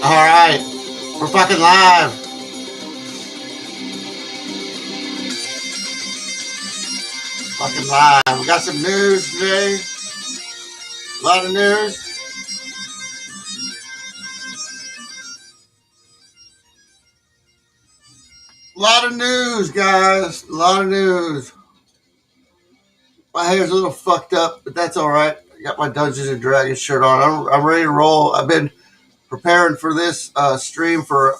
All right, we're fucking live. Fucking live. We got some news today. A lot of news. A lot of news, guys. A lot of news. My hair's a little fucked up, but that's all right. I got my Dungeons and Dragons shirt on. I'm ready to roll. I've been preparing for this stream for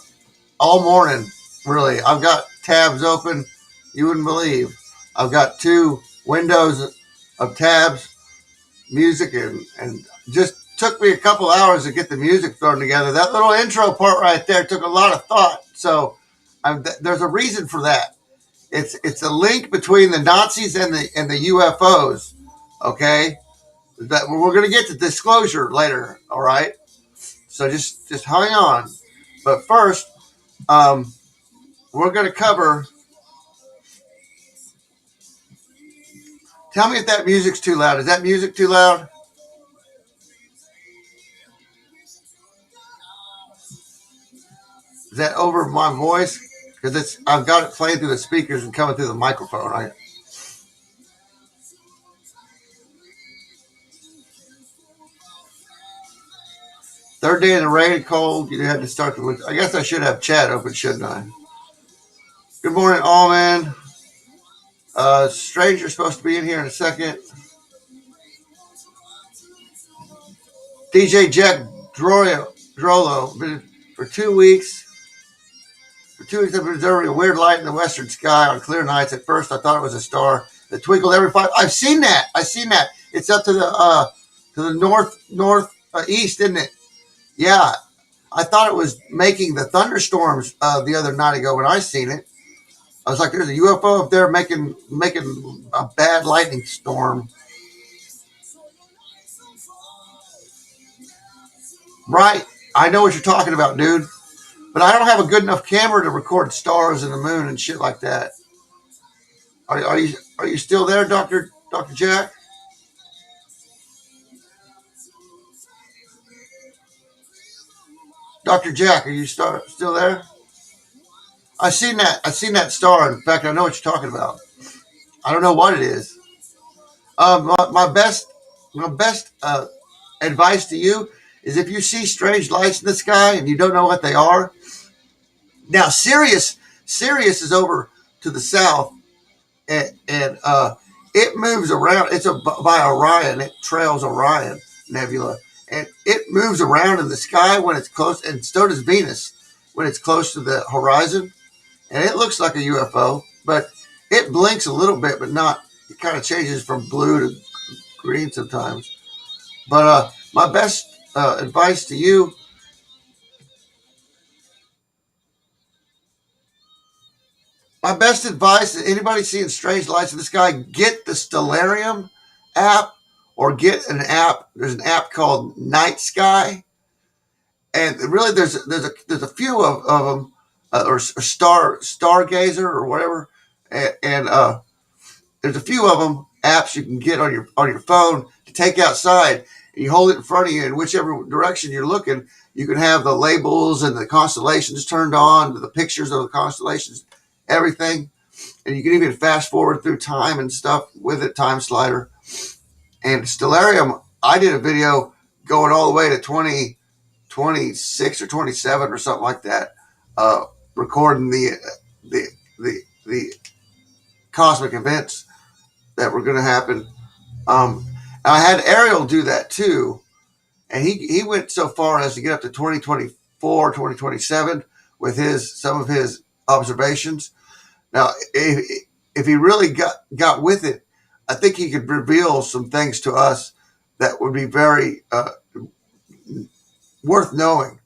all morning. Really, I've got tabs open. You wouldn't believe. I've got 2 windows of tabs, music, and just took me a couple hours to get the music thrown together. That little intro part right there took a lot of thought. So there's a reason for that. It's a link between the Nazis and the UFOs. Okay, that we're going to get to disclosure later. All right, so just hang on. But first, we're going to cover Tell me if that music's too loud. Is that music too loud? Is that over my voice? Because I've got it playing through the speakers and coming through the microphone. Third day in the rain and cold. You had to start the. I guess I should have chat open, shouldn't I? Good morning, Allman. Stranger's supposed to be in here in a second. DJ Jack Drolo. Been for 2 weeks. For 2 weeks, I've been observing a weird light in the western sky on clear nights. At first, I thought it was a star that twinkled every 5. I've seen that. I've seen that. It's up to the northeast, isn't it? Yeah, I thought it was making the thunderstorms the other night ago when I seen it. I was like, "There's a UFO up there making a bad lightning storm." Right? I know what you're talking about, dude. But I don't have a good enough camera to record stars and the moon and shit like that. Are you still there, Doctor Jack? Doctor Jack, are you still there? I seen that. I seen that star. In fact, I know what you're talking about. I don't know what it is. My best advice to you is if you see strange lights in the sky and you don't know what they are. Now, Sirius is over to the south, and it moves around. By Orion. It trails Orion Nebula, and it moves around in the sky when it's close, and so does Venus when it's close to the horizon. And it looks like a UFO, but it blinks a little bit, but not. It kind of changes from blue to green sometimes. But my best advice to you, my best advice to anybody seeing strange lights in the sky, get the Stellarium app or get an app. There's an app called Night Sky, and really there's a few of them, or Stargazer or whatever, and there's a few of them apps you can get on your phone to take outside, and you hold it in front of you, and whichever direction you're looking, you can have the labels and the constellations turned on, the pictures of the constellations, everything, and you can even fast forward through time and stuff with it, time slider. And Stellarium, I did a video going all the way to 2026 or 27 or something like that, recording the the cosmic events that were going to happen. I had Ariel do that too, and he went so far as to get up to 2024, 2027 with some of his observations. Now, if he really got with it, I think he could reveal some things to us that would be very worth knowing.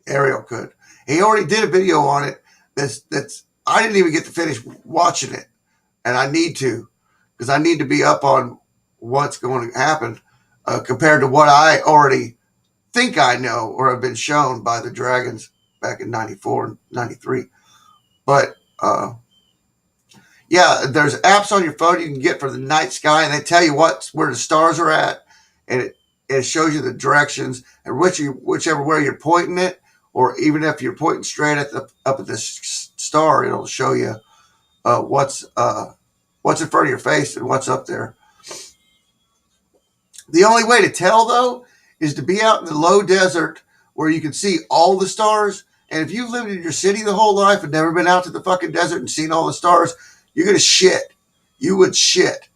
Ariel could. He already did a video on it. That's I didn't even get to finish watching it, and I need to, because I need to be up on what's going to happen compared to what I already think I know or have been shown by the Dragons back in '94 and '93. But yeah, there's apps on your phone you can get for the night sky, and they tell you where the stars are at, and it shows you the directions and whichever way you're pointing it, or even if you're pointing straight at the up at this star, it'll show you what's in front of your face and what's up there. The only way to tell though is to be out in the low desert where you can see all the stars. And if you've lived in your city the whole life and never been out to the fucking desert and seen all the stars, you're gonna shit. You would shit.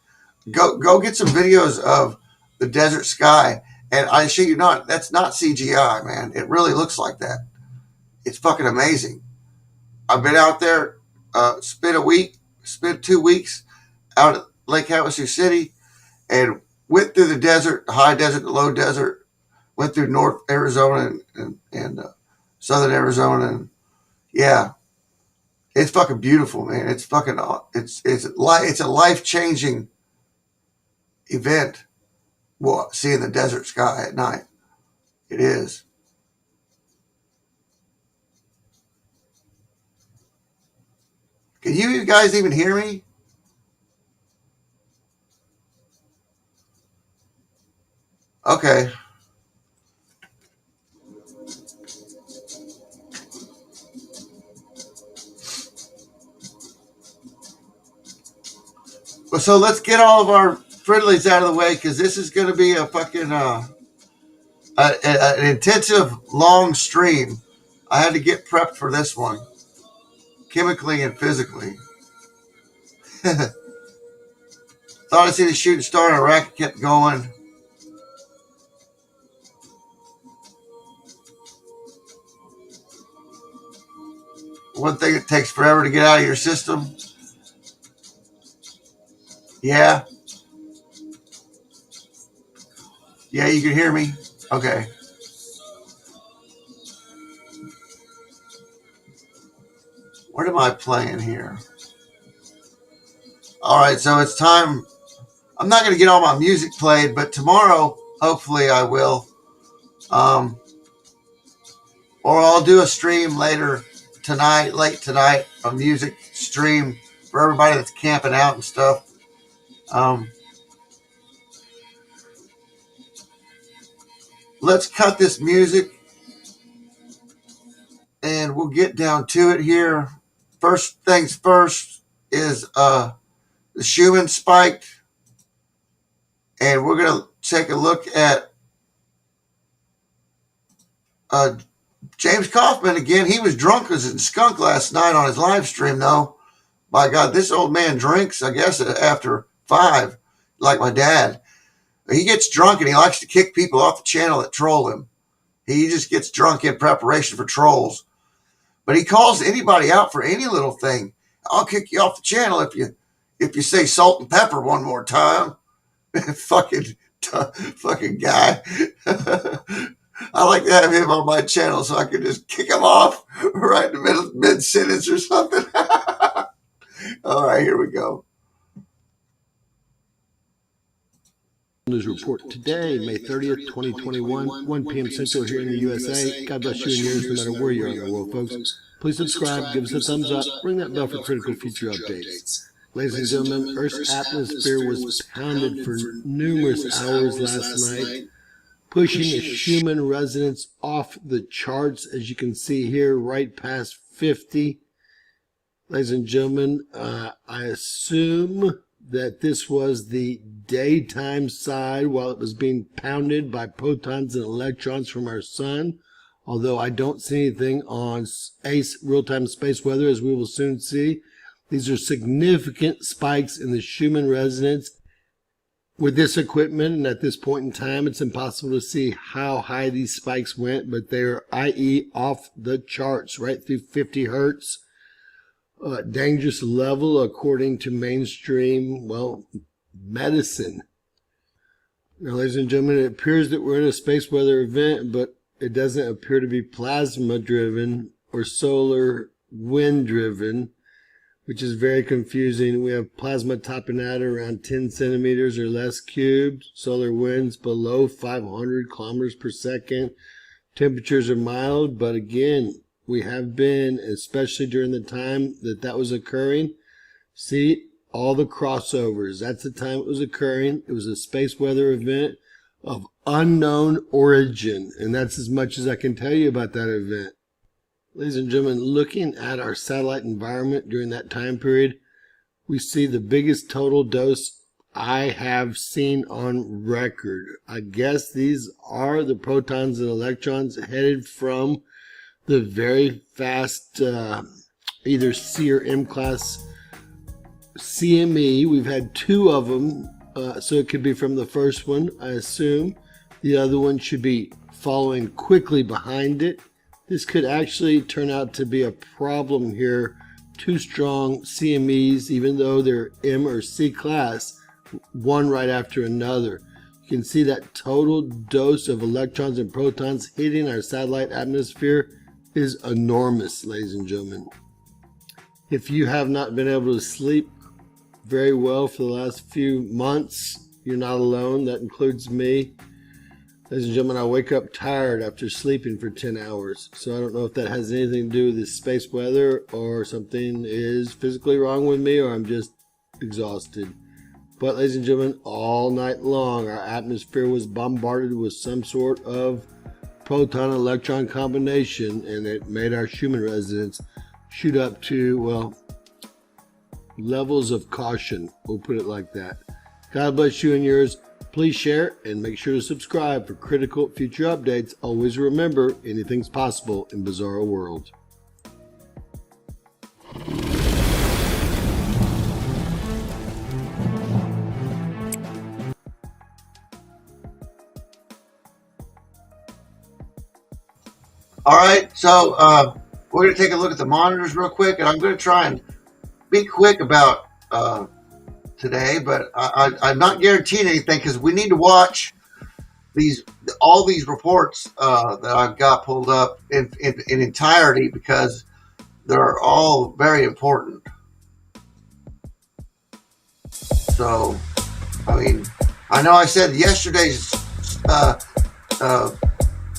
Go get some videos of the desert sky, and I shit you not, that's not CGI, man. It really looks like that. It's fucking amazing. I've been out there, spent 2 weeks out at Lake Havasu City, and went through the desert, the high desert, the low desert, went through North Arizona and Southern Arizona, and yeah, it's fucking beautiful, man. It's fucking it's a life changing event. Well, seeing the desert sky at night, it is. Can you guys even hear me? Okay. Well, so let's get all of our friendlies out of the way because this is going to be a fucking an intensive long stream. I had to get prepped for this one, chemically and physically. Thought I seen a shooting star and a racket kept going. One thing that takes forever to get out of your system. Yeah. Yeah, you can hear me? Okay. What am I playing here? All right, so it's time. I'm not going to get all my music played, but tomorrow, hopefully, I will. Or I'll do a stream later tonight, late tonight, a music stream for everybody that's camping out and stuff. Let's cut this music and we'll get down to it here. First things first is the Schumann spiked, and we're going to take a look at James Kaufman again. He was drunk as a skunk last night on his live stream, though. My God, this old man drinks, I guess, after 5, like my dad. He gets drunk and he likes to kick people off the channel that troll him. He just gets drunk in preparation for trolls. But he calls anybody out for any little thing. I'll kick you off the channel if you say salt and pepper one more time. fucking guy. I like to have him on my channel so I can just kick him off right in the mid sentence or something. All right, here we go. News report today, May 30th, 2021, 1 p.m. Central here in the USA. God bless you and yours no matter where you are in the world, folks. Please subscribe, give us a thumbs up, ring that bell for critical future updates. Ladies and gentlemen, Earth's atmosphere was pounded for numerous hours last night, pushing the Schumann resonance off the charts, as you can see here, right past 50. Ladies and gentlemen, I assume that this was the daytime side while it was being pounded by protons and electrons from our sun, although I don't see anything on ACE real-time space weather, as we will soon see. These are significant spikes in the Schumann resonance with this equipment, and at this point in time it's impossible to see how high these spikes went, but they're i.e. off the charts, right through 50 hertz. Dangerous level according to mainstream, well, medicine. Now, ladies and gentlemen, it appears that we're in a space weather event, but it doesn't appear to be plasma driven or solar wind driven, which is very confusing. We have plasma topping out around 10 centimeters or less cubed, solar winds below 500 kilometers per second. Temperatures are mild, but again, we have been, especially during the time that was occurring, see all the crossovers. That's the time it was occurring. It was a space weather event of unknown origin, and that's as much as I can tell you about that event. Ladies and gentlemen, looking at our satellite environment during that time period, we see the biggest total dose I have seen on record. I guess these are the protons and electrons headed from the very fast either C or M class CME. We've had 2 of them, so it could be from the first one, I assume. The other one should be following quickly behind it. This could actually turn out to be a problem here. 2 strong CMEs, even though they're M or C class, one right after another. You can see that total dose of electrons and protons hitting our satellite atmosphere is enormous, ladies and gentlemen. If you have not been able to sleep very well for the last few months, you're not alone. That includes me. Ladies and gentlemen, I wake up tired after sleeping for 10 hours. So I don't know if that has anything to do with this space weather or something is physically wrong with me or I'm just exhausted. But, ladies and gentlemen, all night long, our atmosphere was bombarded with some sort of proton-electron combination, and it made our Schumann resonance shoot up to, well, levels of caution. We'll put it like that. God bless you and yours. Please share and make sure to subscribe for critical future updates. Always remember, anything's possible in Bizarro World. All right, so we're going to take a look at the monitors real quick, and I'm going to try and be quick about today, but I'm not guaranteeing anything because we need to watch all these reports that I've got pulled up in entirety because they're all very important. So, I mean, I know I said yesterday's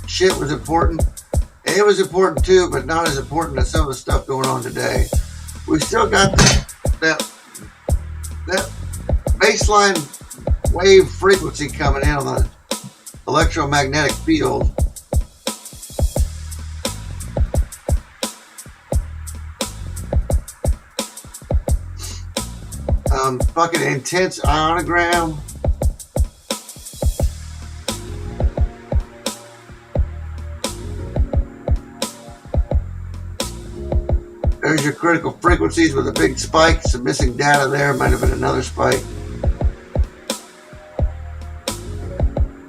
shit was important. It was important too, but not as important as some of the stuff going on today. We still got that baseline wave frequency coming in on the electromagnetic field. Fucking intense ionogram. There's your critical frequencies with a big spike. Some missing data there. Might have been another spike.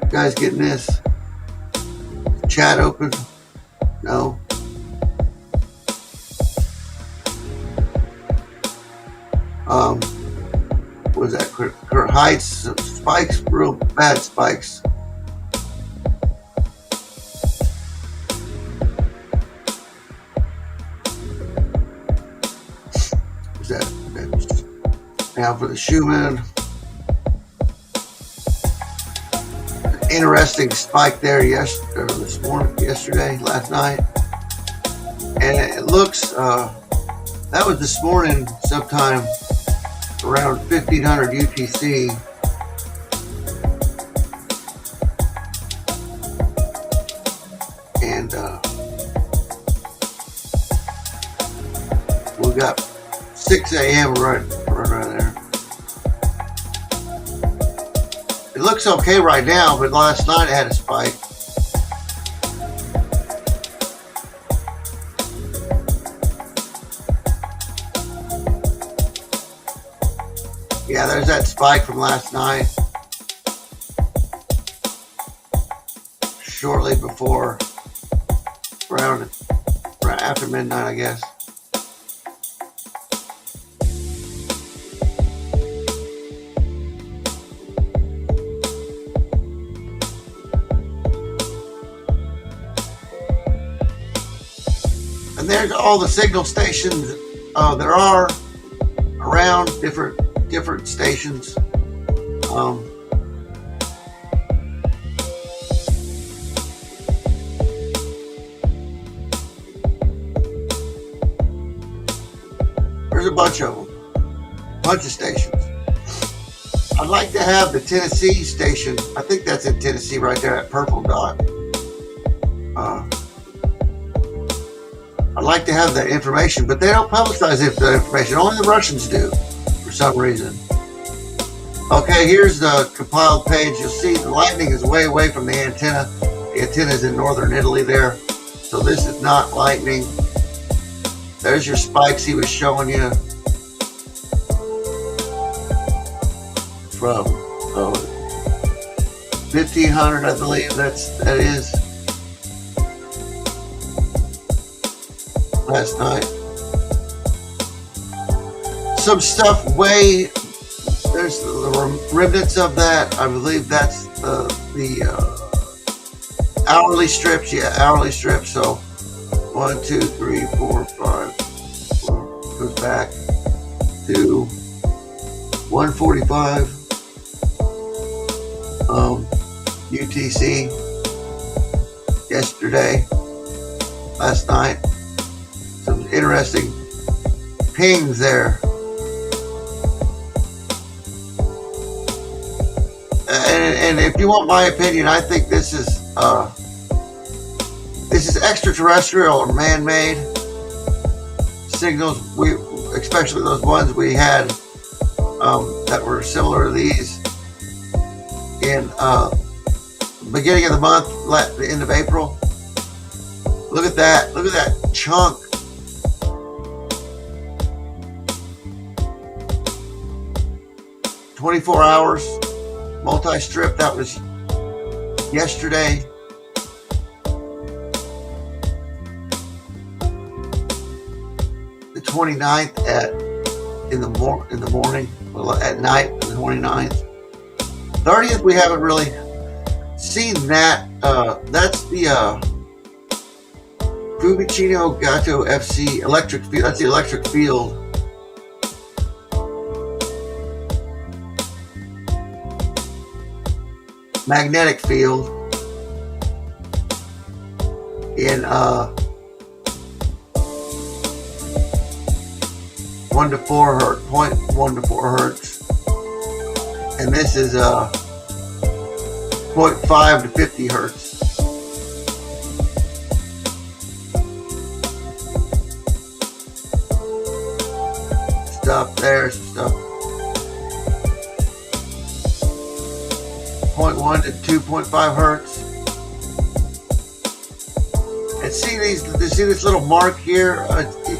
You guys getting this? Chat open? No. What is that? Current heights, some spikes, real bad spikes. Is that now for the Schumann? Interesting spike there yesterday, last night, and it looks that was this morning sometime around 1500 UTC. And we got 6 a.m. right there. It looks okay right now, but last night it had a spike. Yeah, there's that spike from last night. Shortly before, around after midnight, I guess. And there's all the signal stations there are around different stations. There's a bunch of them, bunch of stations. I'd like to have the Tennessee station. I think that's in Tennessee right there, that purple dot. I'd like to have that information, but they don't publicize the information. Only the Russians do, for some reason. Okay, here's the compiled page. You'll see the lightning is way away from the antenna. The antenna is in northern Italy there. So this is not lightning. There's your spikes he was showing you. From 1500, I believe that is. Last night. Some stuff there's the remnants of that. I believe that's the hourly strips. Yeah, hourly strips. So 1, 2, 3, 4, 5. Goes back to 145 UTC yesterday, last night. Some interesting pings there. and if you want my opinion, I think this is extraterrestrial or man-made signals. Especially those ones we had that were similar to these in beginning of the month, the end of April. Look at that! Look at that chunk. "24 hours multi-strip." That was yesterday. The 29th in the morning, well, at night, the 29th. 30th, we haven't really seen that. That's the Fumicino Gato FC electric field. That's the electric field. Magnetic field in 1 to 4 hertz, 0.1 to 4 hertz, and this is 0.5 to 50 hertz. Stuff there, some stuff. 0.1 to 2.5 hertz. And see this little mark here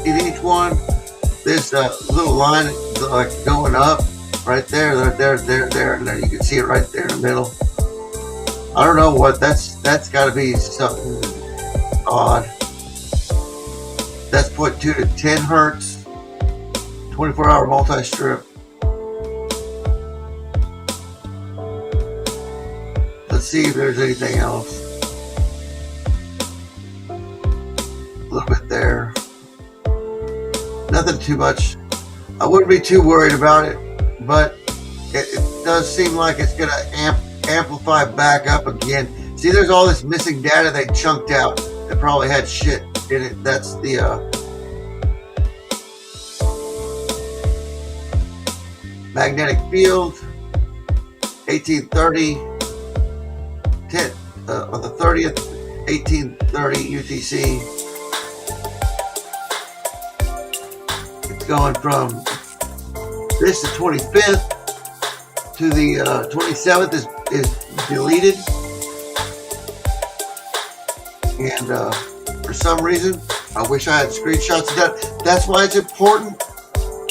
in each one. This little line like going up right there, there, and there you can see it right there in the middle. I don't know what that's got to be something odd. That's 0.2 to 10 hertz, 24-hour multi-strip. Let's see if there's anything else. A little bit there. Nothing too much. I wouldn't be too worried about it, but it does seem like it's going to amplify back up again. See, there's all this missing data they chunked out that probably had shit in it. That's the magnetic field, 1830, on the 30th, 1830 UTC. It's going from this, the 25th, to the 27th is deleted. And for some reason, I wish I had screenshots of that. That's why it's important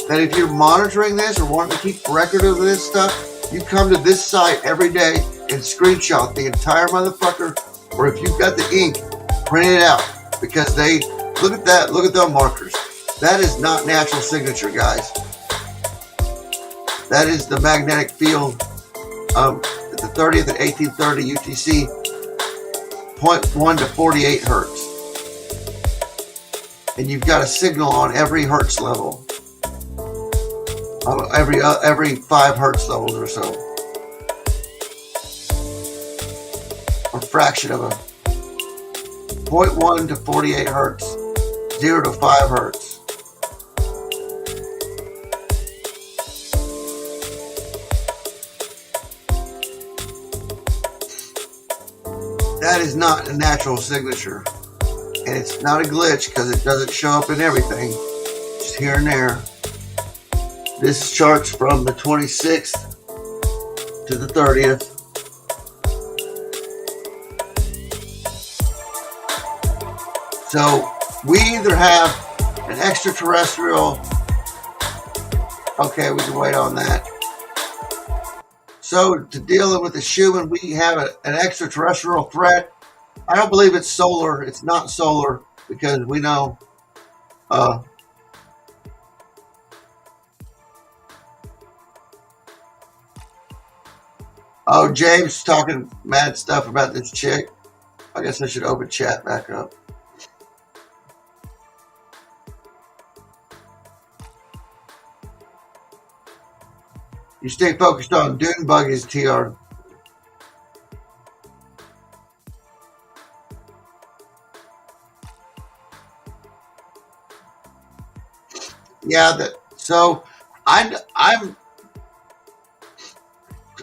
that if you're monitoring this or wanting to keep record of this stuff, you come to this site every day and screenshot the entire motherfucker. Or if you've got the ink, print it out. Because they, look at that, look at those markers. That is not natural signature, guys. That is the magnetic field at the 30th at 1830 UTC, 0.1 to 48 hertz. And you've got a signal on every hertz level. Every 5 hertz levels or so. A fraction of a 0.1 to 48 hertz, 0 to 5 hertz. That is not a natural signature. And it's not a glitch because it doesn't show up in everything, just here and there. This chart's from the 26th to the 30th. So we either have an extraterrestrial. Okay, we can wait on that. So to deal with the Schumann, we have an extraterrestrial threat. I don't believe it's solar. It's not solar because we know oh, James talking mad stuff about this chick. I guess I should open chat back up. You stay focused on dune buggies, TR. Yeah, so I'm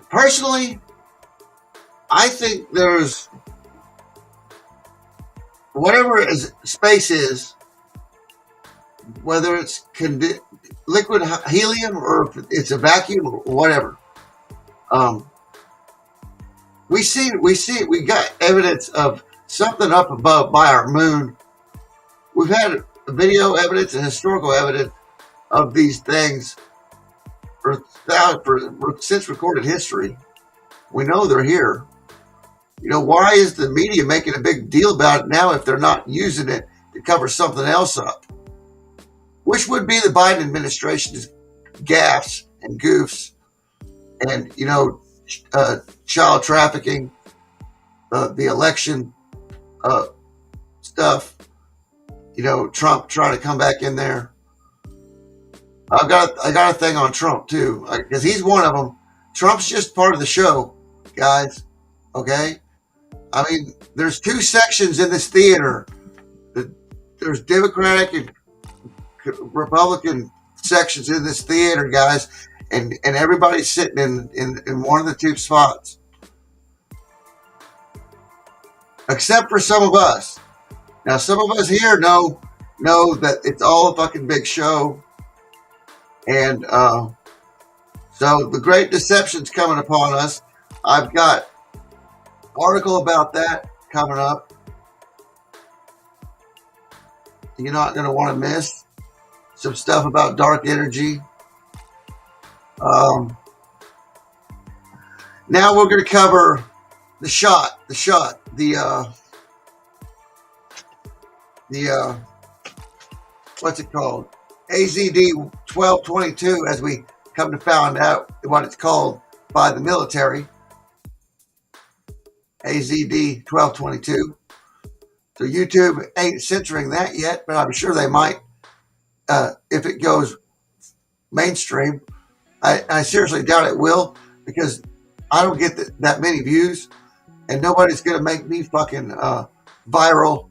personally, I think there's whatever space is, whether it's liquid helium or if it's a vacuum or whatever. Um, we got evidence of something up above by our moon. We've had video evidence and historical evidence of these things since recorded history. We know they're here. Why is the media making a big deal about it now if they're not using it to cover something else up? Which would be the Biden administration's gaffes and goofs and, child trafficking, the election stuff, Trump trying to come back in there. I got a thing on Trump too, because he's one of them. Trump's just part of the show, guys. Okay? I mean, there's two sections in this theater. There's Democratic and Republican sections in this theater, guys, and everybody's sitting in one of the two spots. Except for some of us. Now, some of us here know that it's all a fucking big show. And so the Great Deception's coming upon us. I've got an article about that coming up. You're not going to want to miss some stuff about dark energy. Now we're going to cover the shot, what's it called? AZD122, as we come to find out what it's called by the military. AZD122. So YouTube ain't censoring that yet, but I'm sure they might if it goes mainstream. I seriously doubt it will, because I don't get that many views, and nobody's going to make me fucking viral.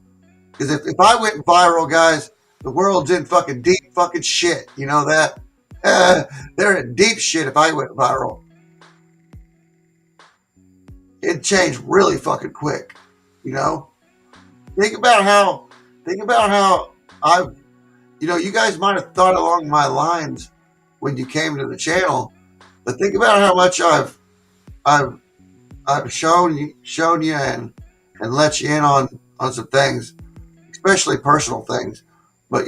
Because if I went viral, guys, the world's in fucking deep fucking shit. You know that? They're in deep shit if I went viral. It'd change really fucking quick. Think about how I've, you guys might have thought along my lines when you came to the channel, but think about how much I've shown you and let you in on some things, especially personal things. But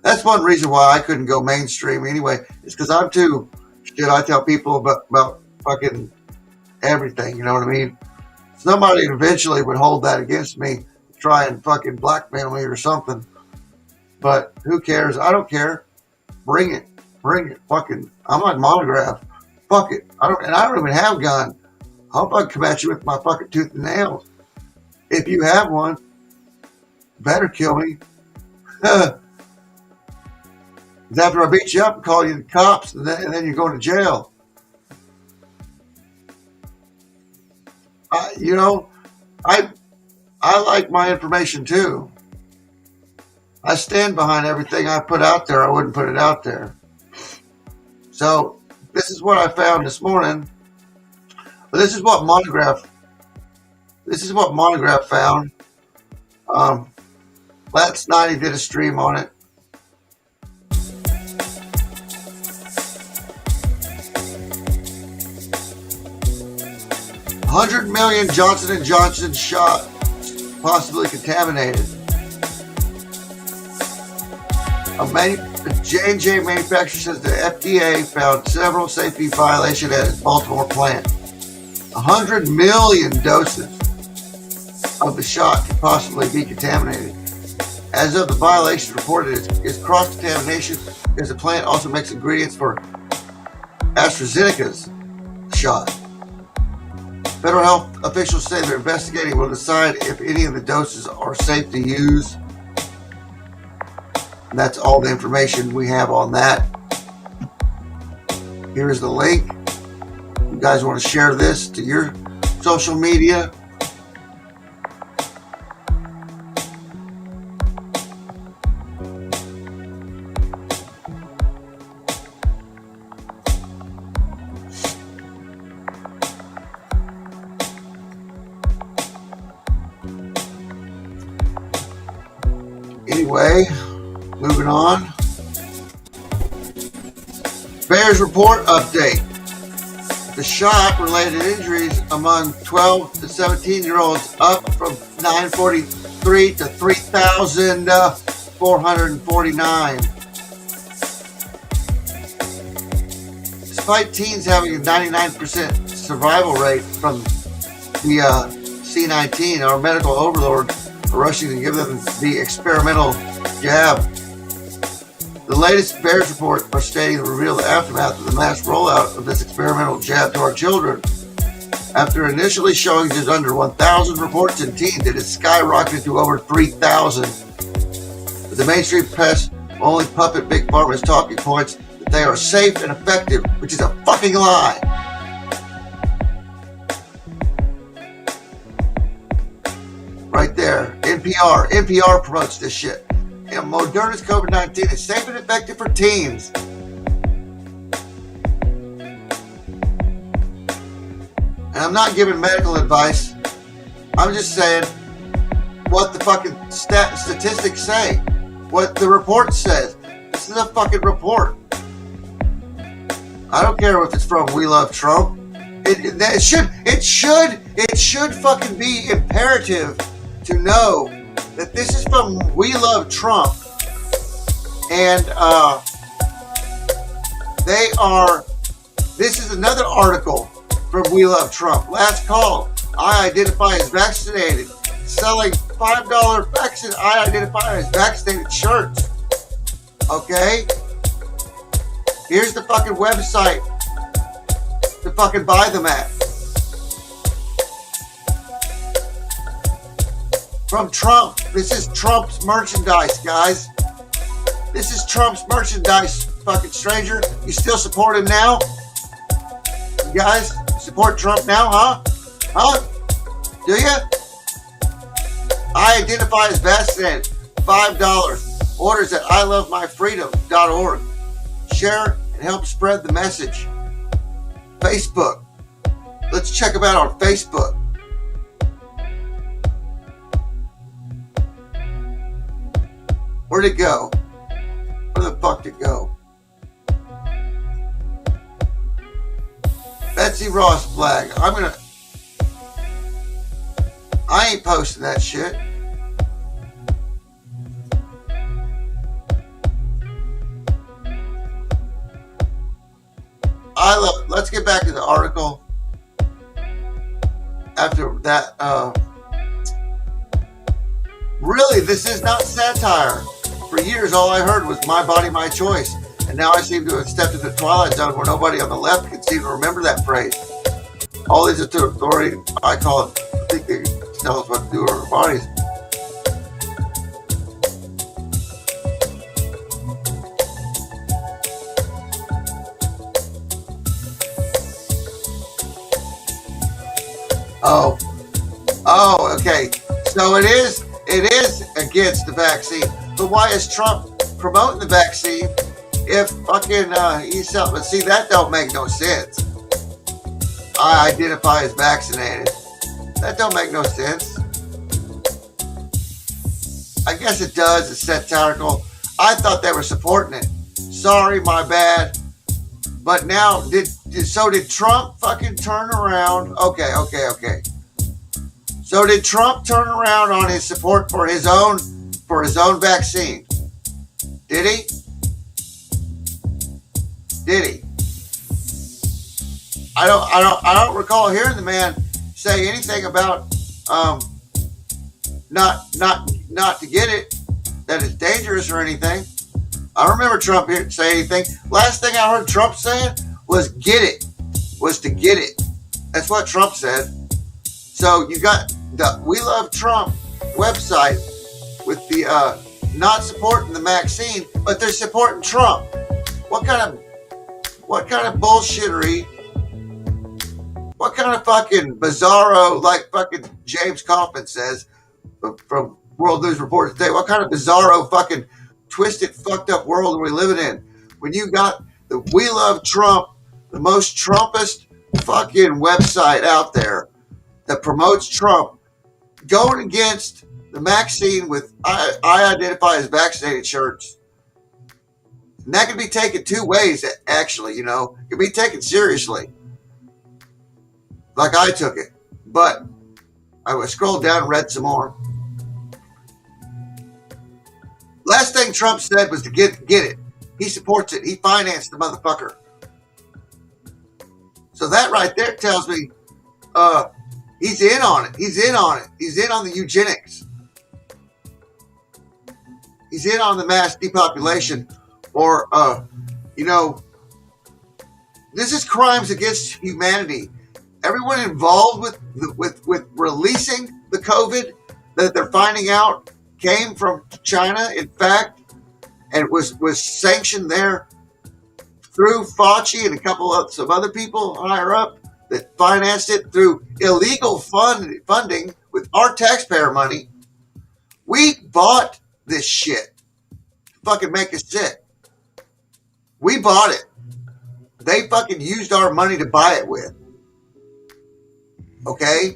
that's one reason why I couldn't go mainstream anyway. It's because I'm too shit. I tell people about fucking everything. You know what I mean? Somebody eventually would hold that against me, try and fucking blackmail me or something. But who cares? I don't care. Bring it. Fucking, I'm like Monograph. Fuck it. I don't even have a gun. I hope I can come at you with my fucking tooth and nails. If you have one, better kill me. After I beat you up and call you the cops, and then you're going to jail. I like my information too. I stand behind everything I put out there. I wouldn't put it out there. So this is what I found this morning. This is what Monograph found. Last night he did a stream on it. $100 million Johnson & Johnson shot, possibly contaminated. A J&J manufacturer says the FDA found several safety violations at its Baltimore plant. 100 million doses of the shot could possibly be contaminated. As of the violation reported is cross-contamination, because the plant also makes ingredients for AstraZeneca's shot. Federal health officials say they're investigating and will decide if any of the doses are safe to use. And that's all the information we have on that. Here's the link. You guys want to share this to your social media? Anyway, moving on. Bears report update. The shot-related injuries among 12 to 17-year-olds up from 943 to 3,449. Despite teens having a 99% survival rate from the C-19, our medical overlords are rushing to give them the experimental jab. The latest Bears report are stating to reveal the aftermath of the mass rollout of this experimental jab to our children. After initially showing just under 1,000 reports in teens, it has skyrocketed to over 3,000. But the mainstream press only puppet Big Pharma's talking points that they are safe and effective, which is a fucking lie. Right there, NPR. NPR promotes this shit. Moderna's COVID-19 is safe and effective for teens. And I'm not giving medical advice. I'm just saying what the fucking statistics say. What the report says. This is a fucking report. I don't care if it's from We Love Trump. It should fucking be imperative to know that this is from We Love Trump, and this is another article from We Love Trump. Last call, I identify as vaccinated, selling $5 vaccine, I identify as vaccinated shirts. Okay? Here's the fucking website to fucking buy them at. From Trump. This is Trump's merchandise, guys. This is Trump's merchandise, fucking stranger. You still support him now? You guys support Trump now, huh? Huh? Do you? I identify as vaccinated. $5. Orders at ilovemyfreedom.org. Share and help spread the message. Facebook. Let's check them out on Facebook. Where'd it go? Where the fuck did it go? Betsy Ross flag. I ain't posting that shit. Let's get back to the article. After that, really, this is not satire. For years, all I heard was my body, my choice. And now I seem to have stepped into the twilight zone where nobody on the left can seem to remember that phrase. All these authority, I call it, I think they tell us what to do with our bodies. Oh, okay. So it is against the vaccine. But why is Trump promoting the vaccine if fucking he's selling? But see, that don't make no sense. I identify as vaccinated. That don't make no sense. I guess it does. It's satirical. I thought they were supporting it. Sorry, my bad. But now, did Trump fucking turn around? Okay. So did Trump turn around on his support for his own vaccine? Did he? I don't recall hearing the man say anything about not to get it, that it's dangerous or anything. I don't remember Trump say anything. Last thing I heard Trump saying was to get it. That's what Trump said. So you got the We Love Trump website with the not supporting the vaccine, but they're supporting Trump. What kind of bullshittery? What kind of fucking bizarro, like fucking James Coffin says from World News Report today? What kind of bizarro fucking twisted, fucked up world are we living in? When you got the We Love Trump, the most Trumpist fucking website out there that promotes Trump, going against the vaccine with I identify as vaccinated shirts. And that can be taken two ways, actually, you know. It can be taken seriously, like I took it. But I scrolled down and read some more. Last thing Trump said was to get it. He supports it. He financed the motherfucker. So that right there tells me he's in on it. He's in on it. He's in on the eugenics. He's in on the mass depopulation, or you know, this is crimes against humanity. Everyone involved with releasing the COVID that they're finding out came from China, in fact, and was sanctioned there through Fauci and a couple of some other people higher up that financed it through illegal funding with our taxpayer money. We bought this shit to fucking make us sick. We bought it. They fucking used our money to buy it with. Okay?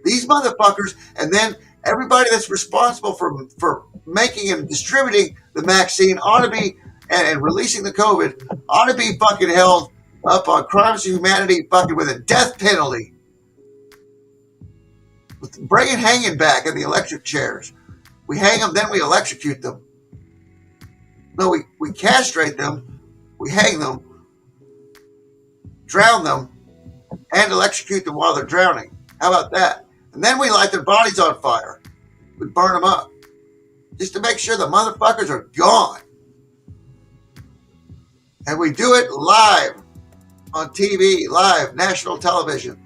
These motherfuckers, and then everybody that's responsible for making and distributing the vaccine ought to be, and releasing the COVID, ought to be fucking held up on crimes of humanity, fucking with a death penalty. Bring hanging back in the electric chairs. We hang them, then we electrocute them. No, we castrate them, we hang them, drown them, and electrocute them while they're drowning. How about that? And then we light their bodies on fire. We burn them up. Just to make sure the motherfuckers are gone. And we do it live on TV, live, national television.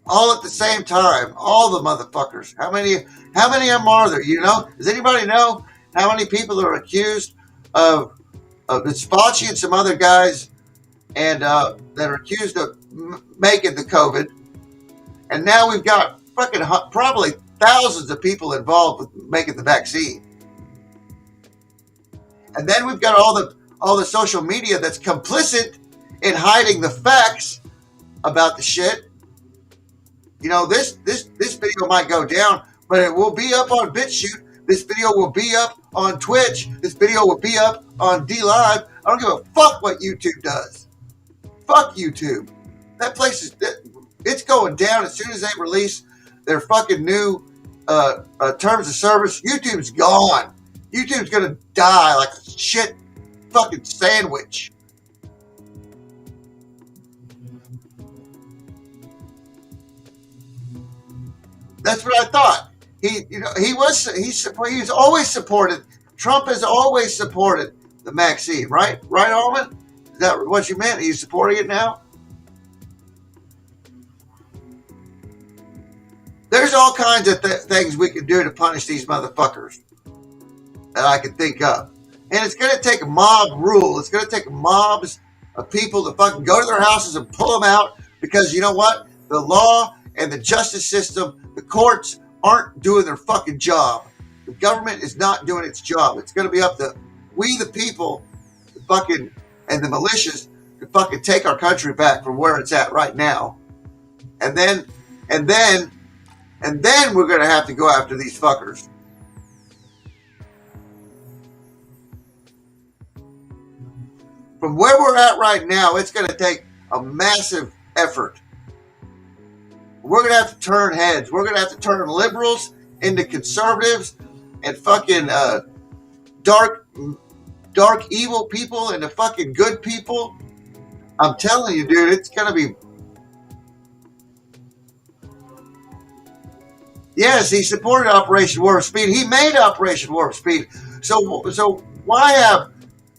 All at the same time. All the motherfuckers. How many of them are there? You know? Does anybody know how many people are accused of Fauci and some other guys and that are accused of making the COVID? And now we've got fucking probably thousands of people involved with making the vaccine. And then we've got all the social media that's complicit in hiding the facts about the shit. You know, this video might go down, but it will be up on BitChute. This video will be up on Twitch. This video will be up on DLive. I don't give a fuck what YouTube does. Fuck YouTube. That place it's going down as soon as they release their fucking new terms of service. YouTube's gone. YouTube's gonna die like a shit fucking sandwich. That's what I thought. He's always supported. Trump has always supported the vaccine, right? Right, Alman? Is that what you meant? He's supporting it now? There's all kinds of things we can do to punish these motherfuckers that I can think of. And it's going to take a mob rule. It's going to take mobs of people to fucking go to their houses and pull them out, because you know what? The law and the justice system, the courts aren't doing their fucking job. The government is not doing its job. It's going to be up to we, the people, the fucking, and the militias to fucking take our country back from where it's at right now. And then we're going to have to go after these fuckers. From where we're at right now, it's going to take a massive effort. We're going to have to turn heads. We're going to have to turn liberals into conservatives and fucking dark evil people into fucking good people. I'm telling you, dude, it's going to be... Yes, he supported Operation Warp Speed. He made Operation Warp Speed. So why have...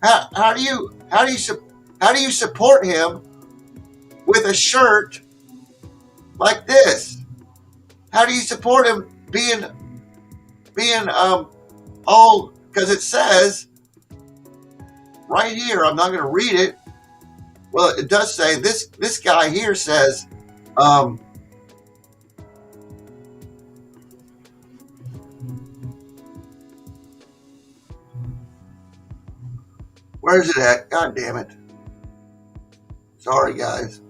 How do you support him with a shirt like this? How do you support him being all, because it says right here, I'm not going to read it. Well, it does say this guy here says where's it at? God damn it. Sorry, guys.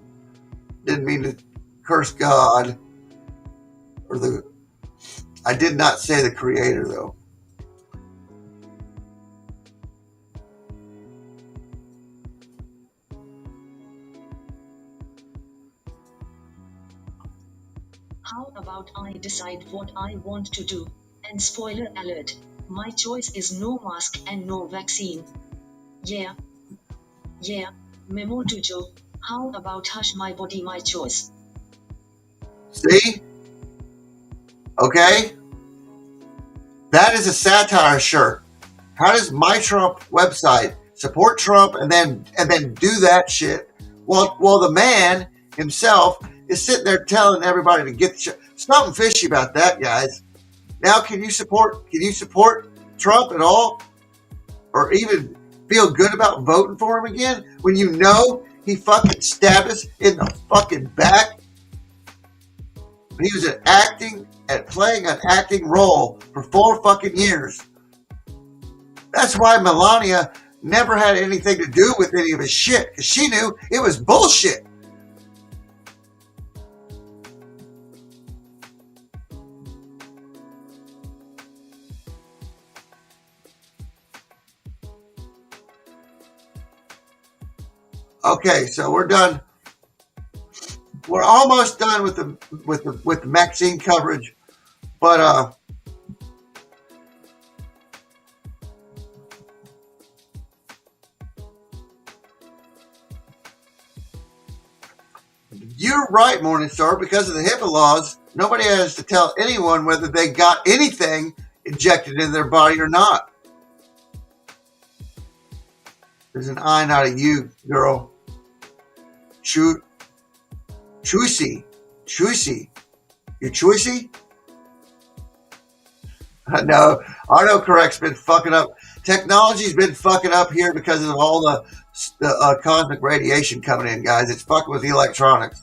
Didn't mean to curse God or the I did not say the creator, though. How about I decide what I want to do? And spoiler alert, my choice is no mask and no vaccine. Yeah. Memo to Joe. How about hush my body, my choice? See? Okay? That is a satire shirt. How does my Trump website support Trump and then do that shit while the man himself is sitting there telling everybody to get the shit? Something fishy about that, guys. Now, can you support Trump at all, or even feel good about voting for him again when you know he fucking stabbed us in the fucking back? He was playing an acting role for 4 fucking years. That's why Melania never had anything to do with any of his shit, because she knew it was bullshit. Okay, so we're done. We're almost done with the vaccine coverage, but you're right, Morningstar. Because of the HIPAA laws, nobody has to tell anyone whether they got anything injected in their body or not. There's an I, not a you, girl. Choosy. You choosy? No, autocorrect's been fucking up. Technology's been fucking up here because of all the cosmic radiation coming in, guys. It's fucking with the electronics.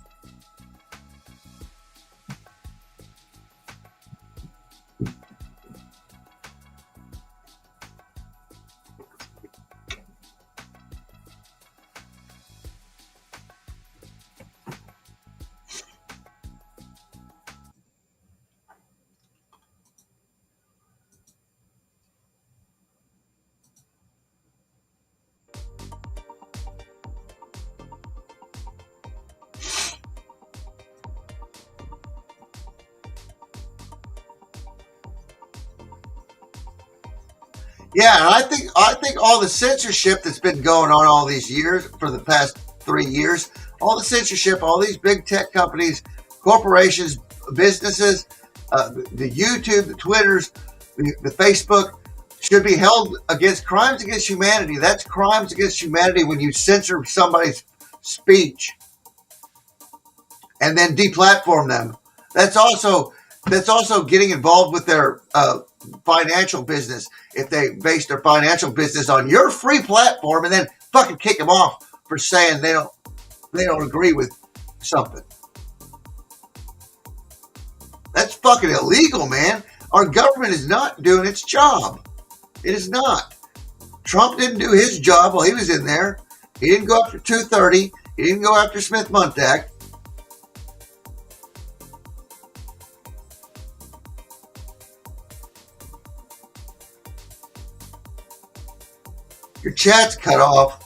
Yeah, and I think all the censorship that's been going on all these years, for the past 3 years, all the censorship, all these big tech companies, corporations, businesses, the YouTube, the Twitters, the Facebook, should be held against crimes against humanity. That's crimes against humanity when you censor somebody's speech and then deplatform them. That's also getting involved with their financial business. If they base their financial business on your free platform and then fucking kick them off for saying they don't agree with something. That's fucking illegal, man. Our government is not doing its job. It is not. Trump didn't do his job while he was in there. He didn't go after 230. He didn't go after Smith-Muntak. Your chat's cut off.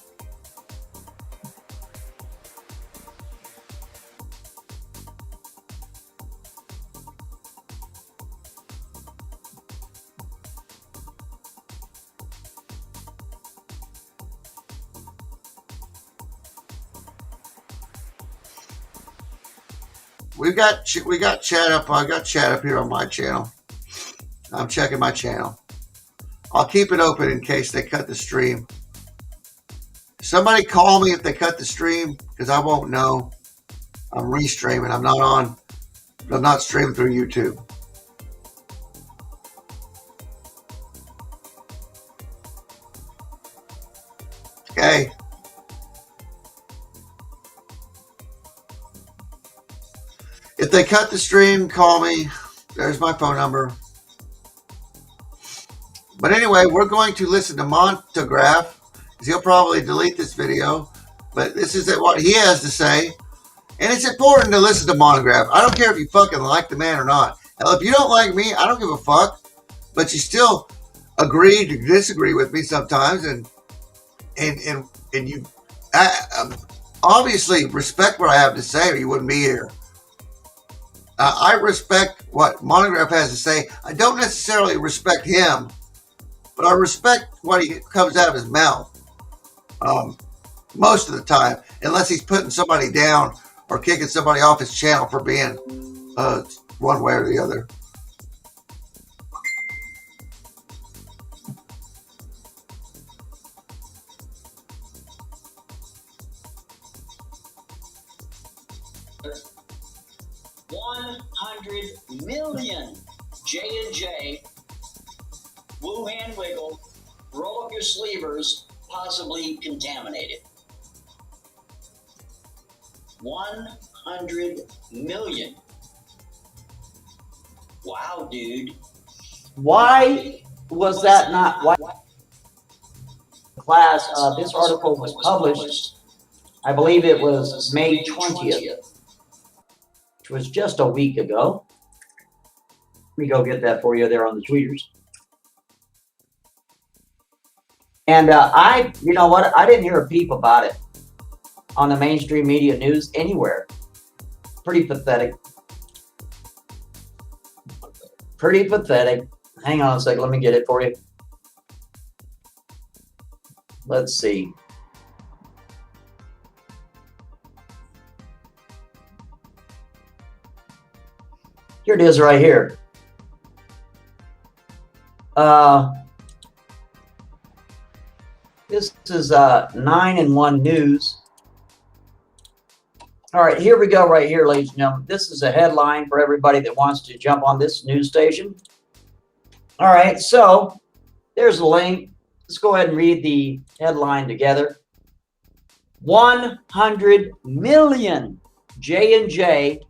We got chat up. I got chat up here on my channel. I'm checking my channel. I'll keep it open in case they cut the stream. Somebody call me if they cut the stream, because I won't know. I'm restreaming. I'm not streaming through YouTube. Okay. If they cut the stream, call me. There's my phone number. But anyway, we're going to listen to Montagraph, because he'll probably delete this video. But this is what he has to say. And it's important to listen to Montagraph. I don't care if you fucking like the man or not. Hell, if you don't like me, I don't give a fuck. But you still agree to disagree with me sometimes, and you obviously respect what I have to say, or you wouldn't be here. I respect what Monograph has to say. I don't necessarily respect him, but I respect what he comes out of his mouth. Most of the time, unless he's putting somebody down or kicking somebody off his channel for being one way or the other. $100 million J&J, Wuhan wiggle, roll up your sleevers, possibly contaminated. 100 million. Wow, dude. Why was that not why? Class, this article was published, I believe it was May 20th, which was just a week ago. Let me go get that for you there on the tweeters. And you know what? I didn't hear a peep about it on the mainstream media news anywhere. Pretty pathetic. Pretty pathetic. Hang on a second. Let me get it for you. Let's see. Here it is right here. This is 9-in-1 News. All right, here we go right here, ladies and gentlemen. This is a headline for everybody that wants to jump on this news station. All right, so there's the link. Let's go ahead and read the headline together. 100 million J&J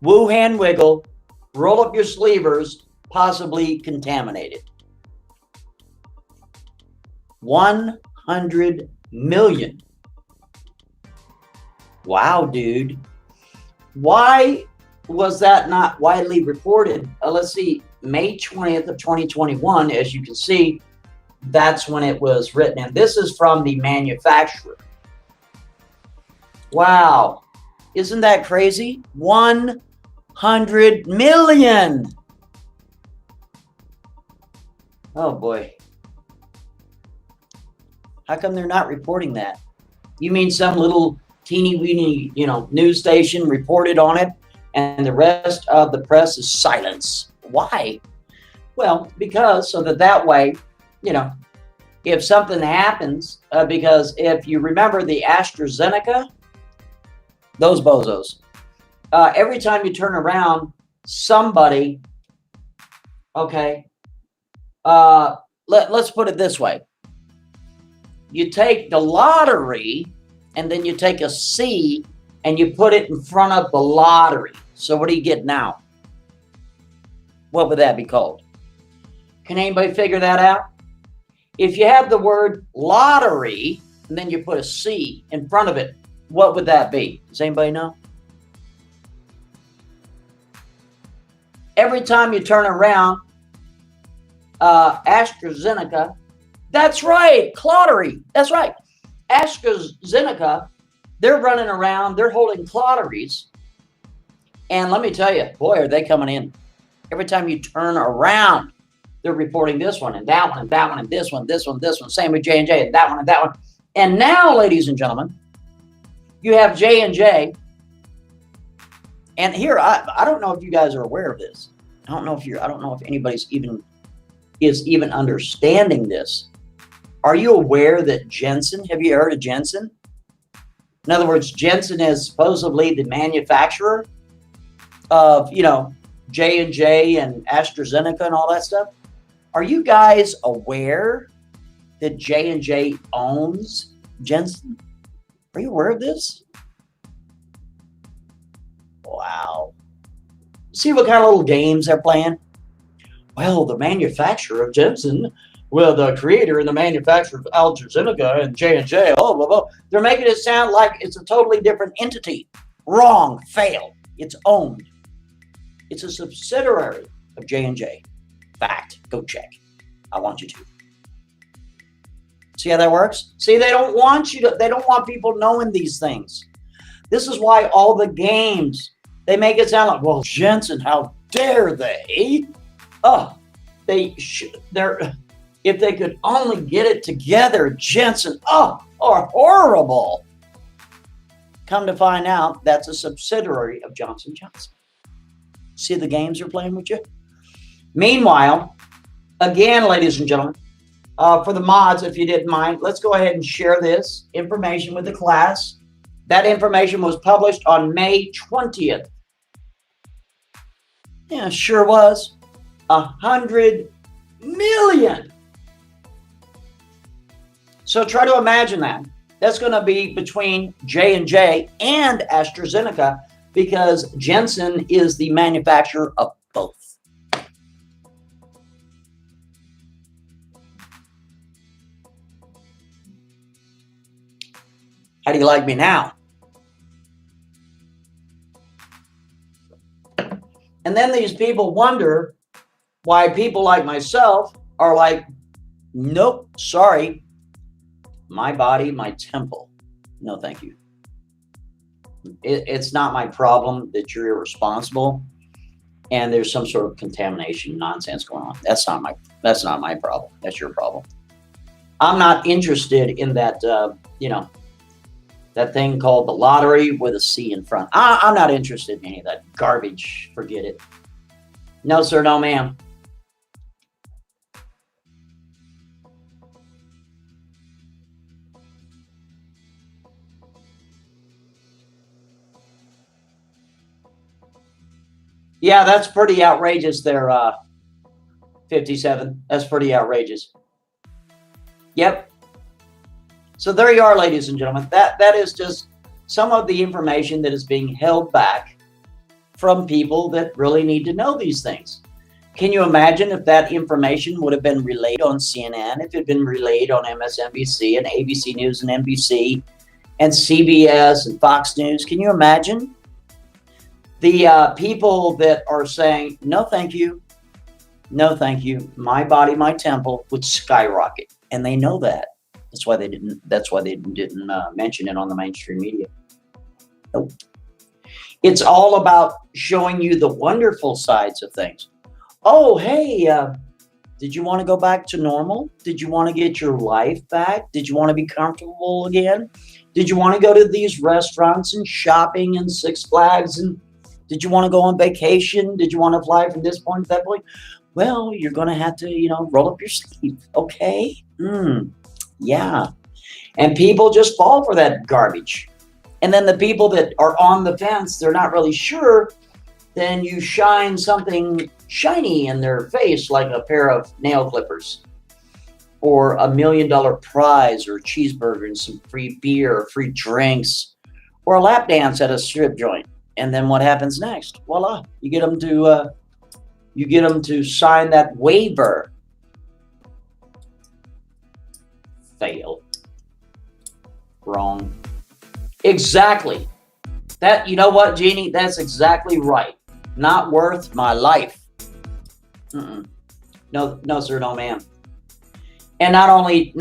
Wuhan wiggle, roll up your sleevers, possibly contaminated. 100 million. Wow, dude. Why was that not widely reported? Let's see, May 20th of 2021, as you can see, that's when it was written. And this is from the manufacturer. Wow. Isn't that crazy? 100 million. Oh, boy. How come they're not reporting that? You mean some little teeny weeny, news station reported on it and the rest of the press is silence? Why? Well, because so that way, if something happens, because if you remember the AstraZeneca, those bozos, every time you turn around, somebody, okay, let's put it this way. You take the lottery and then you take a C and you put it in front of the lottery. So what do you get now? What would that be called? Can anybody figure that out? If you have the word lottery and then you put a C in front of it, what would that be? Does anybody know? Every time you turn around, AstraZeneca, that's right, clottery, that's right. AstraZeneca, they're running around, they're holding clotteries. And let me tell you, boy, are they coming in. Every time you turn around, they're reporting this one and that one and that one and this one, this one, this one. Same with J&J and that one and that one. And now, ladies and gentlemen, you have J&J. And here, I don't know if you guys are aware of this. I don't know if anybody's even understanding this. Are you aware that Jensen, have you heard of Jensen? In other words, Jensen is supposedly the manufacturer of, J&J and AstraZeneca and all that stuff. Are you guys aware that J&J owns Jensen? Are you aware of this? Wow. See what kind of little games they're playing? Well, the manufacturer of Jensen, well, the creator and the manufacturer of AstraZeneca and J&J, blah, blah, blah. They're making it sound like it's a totally different entity. Wrong. Fail. It's owned. It's a subsidiary of J&J. Fact. Go check. I want you to. See how that works? See, they don't want people knowing these things. This is why all the games, they make it sound like, well, Jensen, how dare they? Oh, if they could only get it together, Jensen, are horrible. Come to find out, that's a subsidiary of Johnson & Johnson. See the games they're playing with you? Meanwhile, again, ladies and gentlemen, for the mods, if you didn't mind, let's go ahead and share this information with the class. That information was published on May 20th. Yeah, sure was. 100 million. So try to imagine that. That's going to be between J&J and AstraZeneca because Jensen is the manufacturer of both. How do you like me now? And then these people wonder why people like myself are like, nope, sorry. My body, my temple. No, thank you. It's not my problem that you're irresponsible and there's some sort of contamination nonsense going on. That's not my problem. That's your problem. I'm not interested in that, that thing called the lottery with a C in front. I'm not interested in any of that garbage. Forget it. No, sir. No, ma'am. Yeah, that's pretty outrageous there, 57. That's pretty outrageous. Yep. So there you are, ladies and gentlemen. That is just some of the information that is being held back from people that really need to know these things. Can you imagine if that information would have been relayed on CNN, if it had been relayed on MSNBC and ABC News and NBC and CBS and Fox News? Can you imagine? The people that are saying, no, thank you. No, thank you. My body, my temple would skyrocket. And they know that. That's why they didn't mention it on the mainstream media. Nope. It's all about showing you the wonderful sides of things. Oh, hey, did you want to go back to normal? Did you want to get your life back? Did you want to be comfortable again? Did you want to go to these restaurants and shopping and Six Flags? And did you want to go on vacation? Did you want to fly from this point to that point? Well, you're going to have to, roll up your sleeve. Okay. Yeah. And people just fall for that garbage. And then the people that are on the fence, they're not really sure. Then you shine something shiny in their face, like a pair of nail clippers or $1 million prize or a cheeseburger and some free beer or free drinks or a lap dance at a strip joint. And then what happens next? Voila, you get them to sign that waiver. Fail. Wrong. Exactly. That, you know what, Jeannie? That's exactly right. Not worth my life. No, sir, no, ma'am. And not only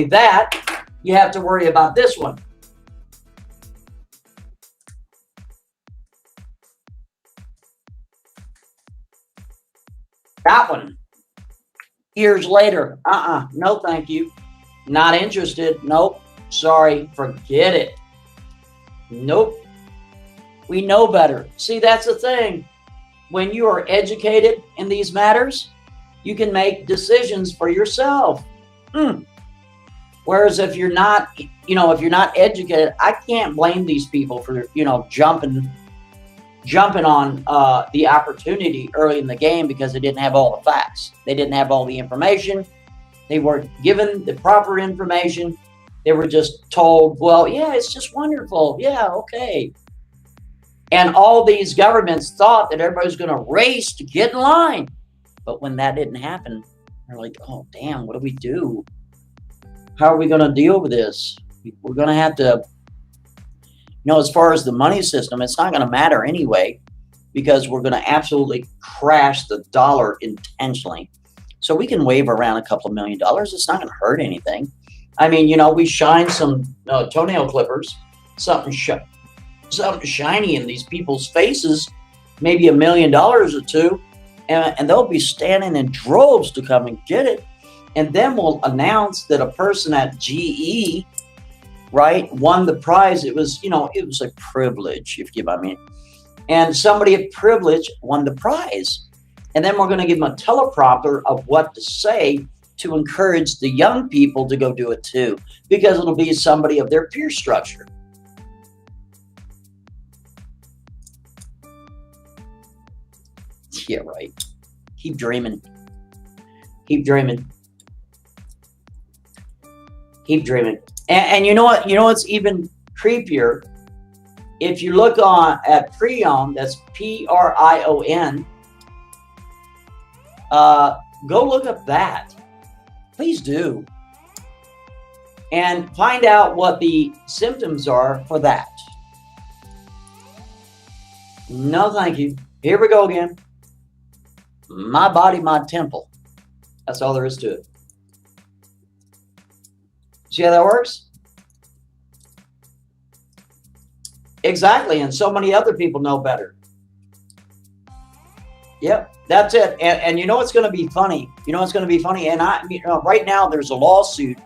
that, you have to worry about this one. That one. Years later, no, thank you. Not interested. Nope. Sorry. Forget it. Nope. We know better. See, that's the thing. When you are educated in these matters, you can make decisions for yourself. Whereas if you're not, if you're not educated, I can't blame these people for, jumping on the opportunity early in the game because they didn't have all the facts. They didn't have all the information. They weren't given the proper information. They were just told, well, yeah, it's just wonderful. Yeah, okay. And all these governments thought that everybody was going to race to get in line. But when that didn't happen, they're like, oh, damn, what do we do? How are we going to deal with this? We're going to have to, as far as the money system, it's not going to matter anyway. because we're going to absolutely crash the dollar intentionally. So we can wave around a couple of $1 million. It's not going to hurt anything. I mean, you know, we shine some toenail clippers, something shiny in these people's faces, maybe $1 million or two, and they'll be standing in droves to come and get it. And then we'll announce that a person at GE, right, won the prize. It was, you know, it was a privilege, if you get what I mean. And somebody of privilege won the prize. And then we're going to give them a teleprompter of what to say to encourage the young people to go do it too, because it'll be somebody of their peer structure. Yeah, right. Keep dreaming. Keep dreaming. Keep dreaming. And you know what? You know what's even creepier? If you look on at Prion, that's Prion. Go look up that. Please do. And find out what the symptoms are for that. No, thank you. Here we go again. My body, my temple. That's all there is to it. See how that works? Exactly. And so many other people know better. Yep, that's it. And you know what's going to be funny? You know what's going to be funny? And right now there's a lawsuit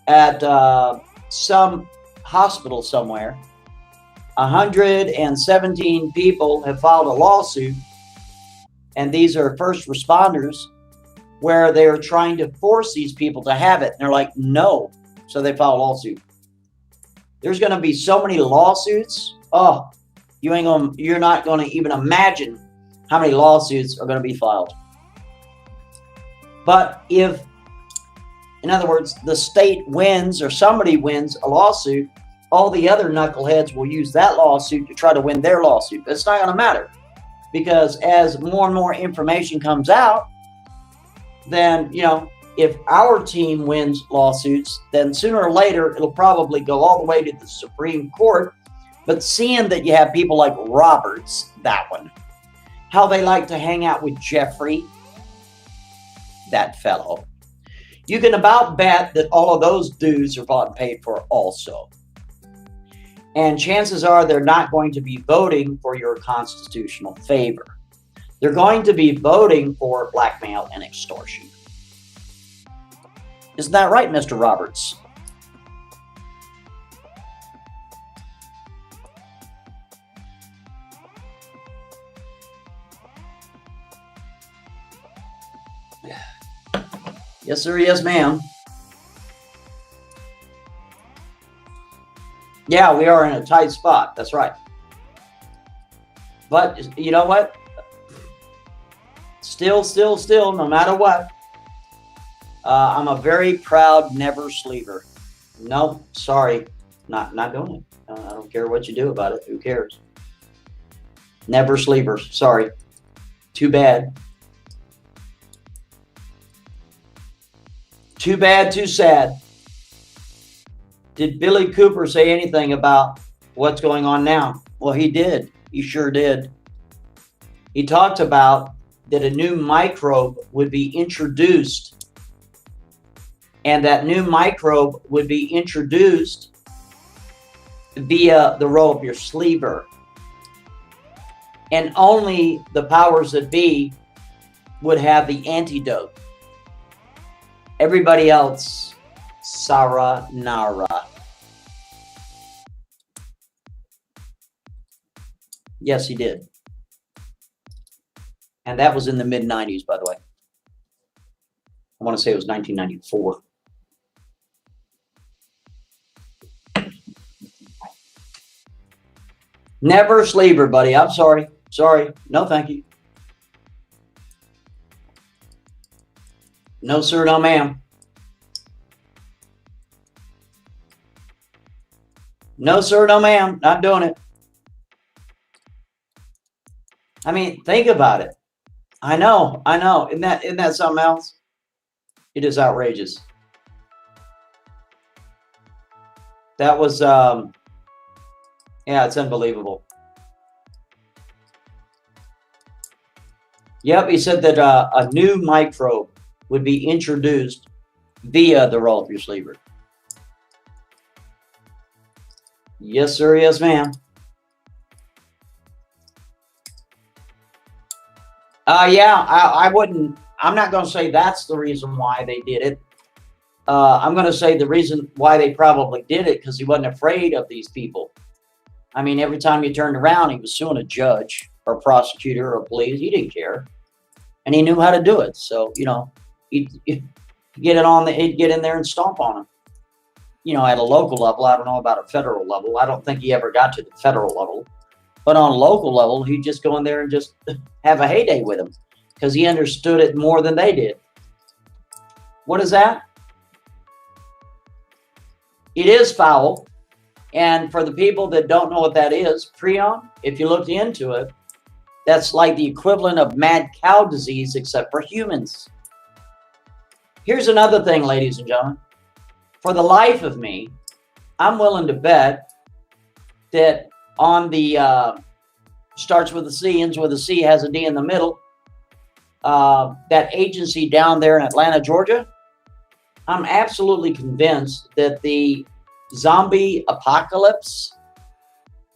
at some hospital somewhere. 117 people have filed a lawsuit, and these are first responders, where they're trying to force these people to have it. And they're like, no. So they file a lawsuit. There's going to be so many lawsuits. Oh, you're not going to even imagine how many lawsuits are going to be filed. But if, in other words, the state wins or somebody wins a lawsuit, all the other knuckleheads will use that lawsuit to try to win their lawsuit. But it's not going to matter, because as more and more information comes out, then, you know, if our team wins lawsuits, then sooner or later, it'll probably go all the way to the Supreme Court. But seeing that you have people like Roberts, that one, how they like to hang out with Jeffrey, that fellow, you can about bet that all of those dudes are bought and paid for also. And chances are they're not going to be voting for your constitutional favor. They're going to be voting for blackmail and extortion. Isn't that right, Mr. Roberts? Yes, sir. Yes, ma'am. Yeah, we are in a tight spot. That's right. But you know what? Still, no matter what, I'm a very proud never sleeper. No, sorry, not doing it. I don't care what you do about it. Who cares? Never sleeper. Sorry. Too bad. Too bad, too sad. Did Billy Cooper say anything about what's going on now? Well, he did. He sure did. He talked about that a new microbe would be introduced, and that new microbe would be introduced via the roll of your sleever. And only the powers that be would have the antidote. Everybody else, sayonara. Yes, he did. And that was in the mid-90s, by the way. I want to say it was 1994. Never sleeper, buddy. I'm sorry. Sorry. No, thank you. No, sir. No, ma'am. No, sir. No, ma'am. Not doing it. I mean, think about it. I know. Isn't that something else? It is outrageous. That was, yeah, it's unbelievable. Yep, he said that a new microbe would be introduced via the roll up your sleever. Yes, sir. Yes, ma'am. Yeah, I wouldn't. I'm not going to say that's the reason why they did it. I'm going to say the reason why they probably did it because he wasn't afraid of these people. I mean, every time you turned around, he was suing a judge or a prosecutor or police. He didn't care, and he knew how to do it. So he'd get it on he'd get in there and stomp on him. At a local level. I don't know about a federal level. I don't think he ever got to the federal level. But on a local level, he'd just go in there and just have a heyday with him because he understood it more than they did. What is that? It is foul. And for the people that don't know what that is, prion, if you looked into it, that's like the equivalent of mad cow disease, except for humans. Here's another thing, ladies and gentlemen. For the life of me, I'm willing to bet that on the starts with a C, ends with a C, has a D in the middle, that agency down there in Atlanta, Georgia, I'm absolutely convinced that the zombie apocalypse,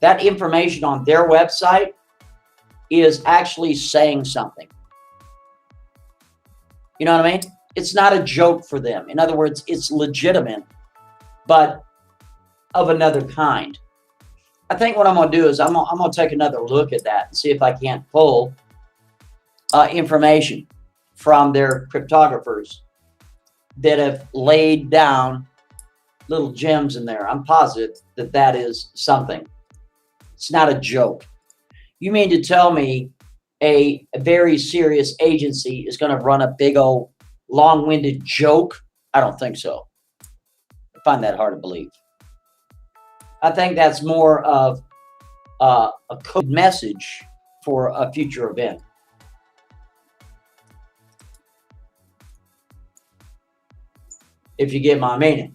that information on their website is actually saying something. You know what I mean? It's not a joke for them. In other words, it's legitimate, but of another kind. I think what I'm going to do is I'm going to take another look at that and see if I can't pull information from their cryptographers that have laid down little gems in there. I'm positive that that is something. It's not a joke. You mean to tell me a very serious agency is going to run a big old long-winded joke? I don't think so. I find that hard to believe. I think that's more of a code message for a future event. If you get my meaning.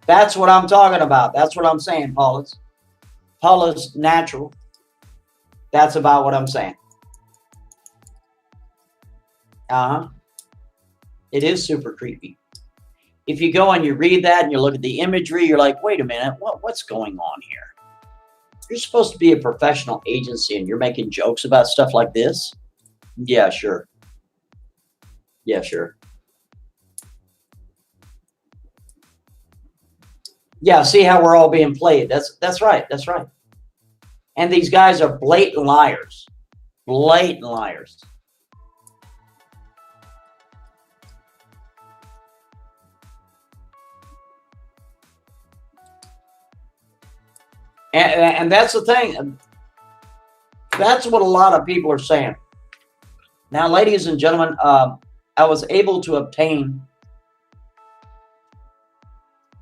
That's what I'm talking about. That's what I'm saying, Paulus. Paulus natural. That's about what I'm saying. It is super creepy. If you go and you read that and you look at the imagery, you're like, wait a minute, what's going on here? You're supposed to be a professional agency and you're making jokes about stuff like this? Yeah, sure. Yeah, sure. Yeah, see how we're all being played. That's right. That's right. And these guys are blatant liars. Blatant liars. And that's the thing. That's what a lot of people are saying. Now, ladies and gentlemen, I was able to obtain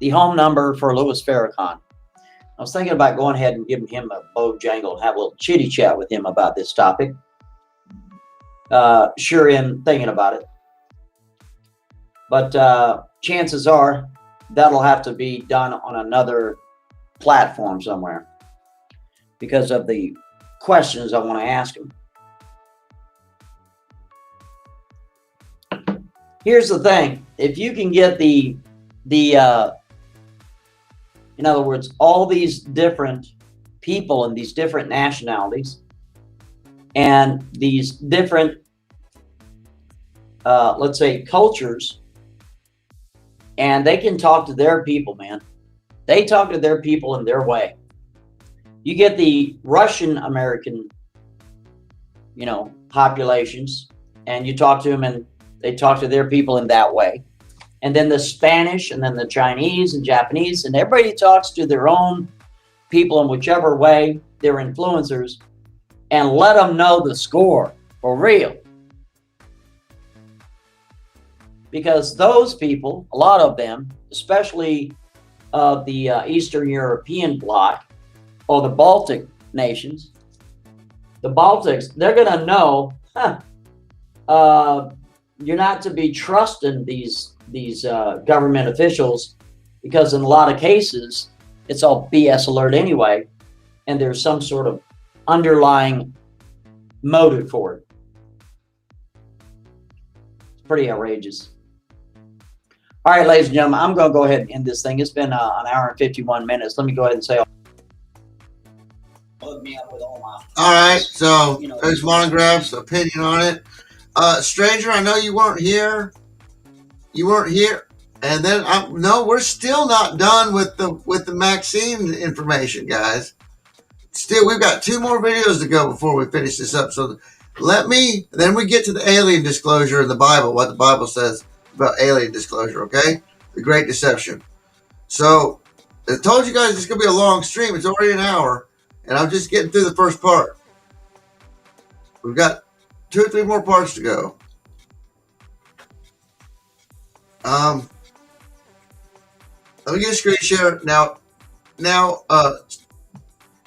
the home number for Louis Farrakhan. I was thinking about going ahead and giving him a bojangle and have a little chitty chat with him about this topic. Sure am thinking about it. But chances are that'll have to be done on another platform somewhere because of the questions I want to ask him. Here's the thing. If you can get in other words, all these different people and these different nationalities and these different, let's say, cultures, and they can talk to their people, man. They talk to their people in their way. You get the Russian American, populations, and you talk to them and they talk to their people in that way. And then the Spanish, and then the Chinese and Japanese, and everybody talks to their own people in whichever way they're influencers, and let them know the score for real. Because those people, a lot of them, especially the Eastern European bloc or the Baltic nations, the Baltics, they're going to know, you're not to be trusting these government officials, because in a lot of cases it's all BS alert anyway, and there's some sort of underlying motive for it. pretty outrageous. All right, ladies and gentlemen, I'm going to go ahead and end this thing. It's been an hour and 51 minutes. Let me go ahead and say. Hook me up with all my. All right, so there's Monograph's opinion on it. Stranger, I know you weren't here. And then no, we're still not done with the vaccine information, guys. Still, we've got 2 more videos to go before we finish this up. So then we get to the alien disclosure in the Bible, what the Bible says about alien disclosure, okay? The Great Deception. So I told you guys it's going to be a long stream. It's already an hour, and I'm just getting through the first part. We've got 2 or 3 more parts to go. Let me get a screen share. Now,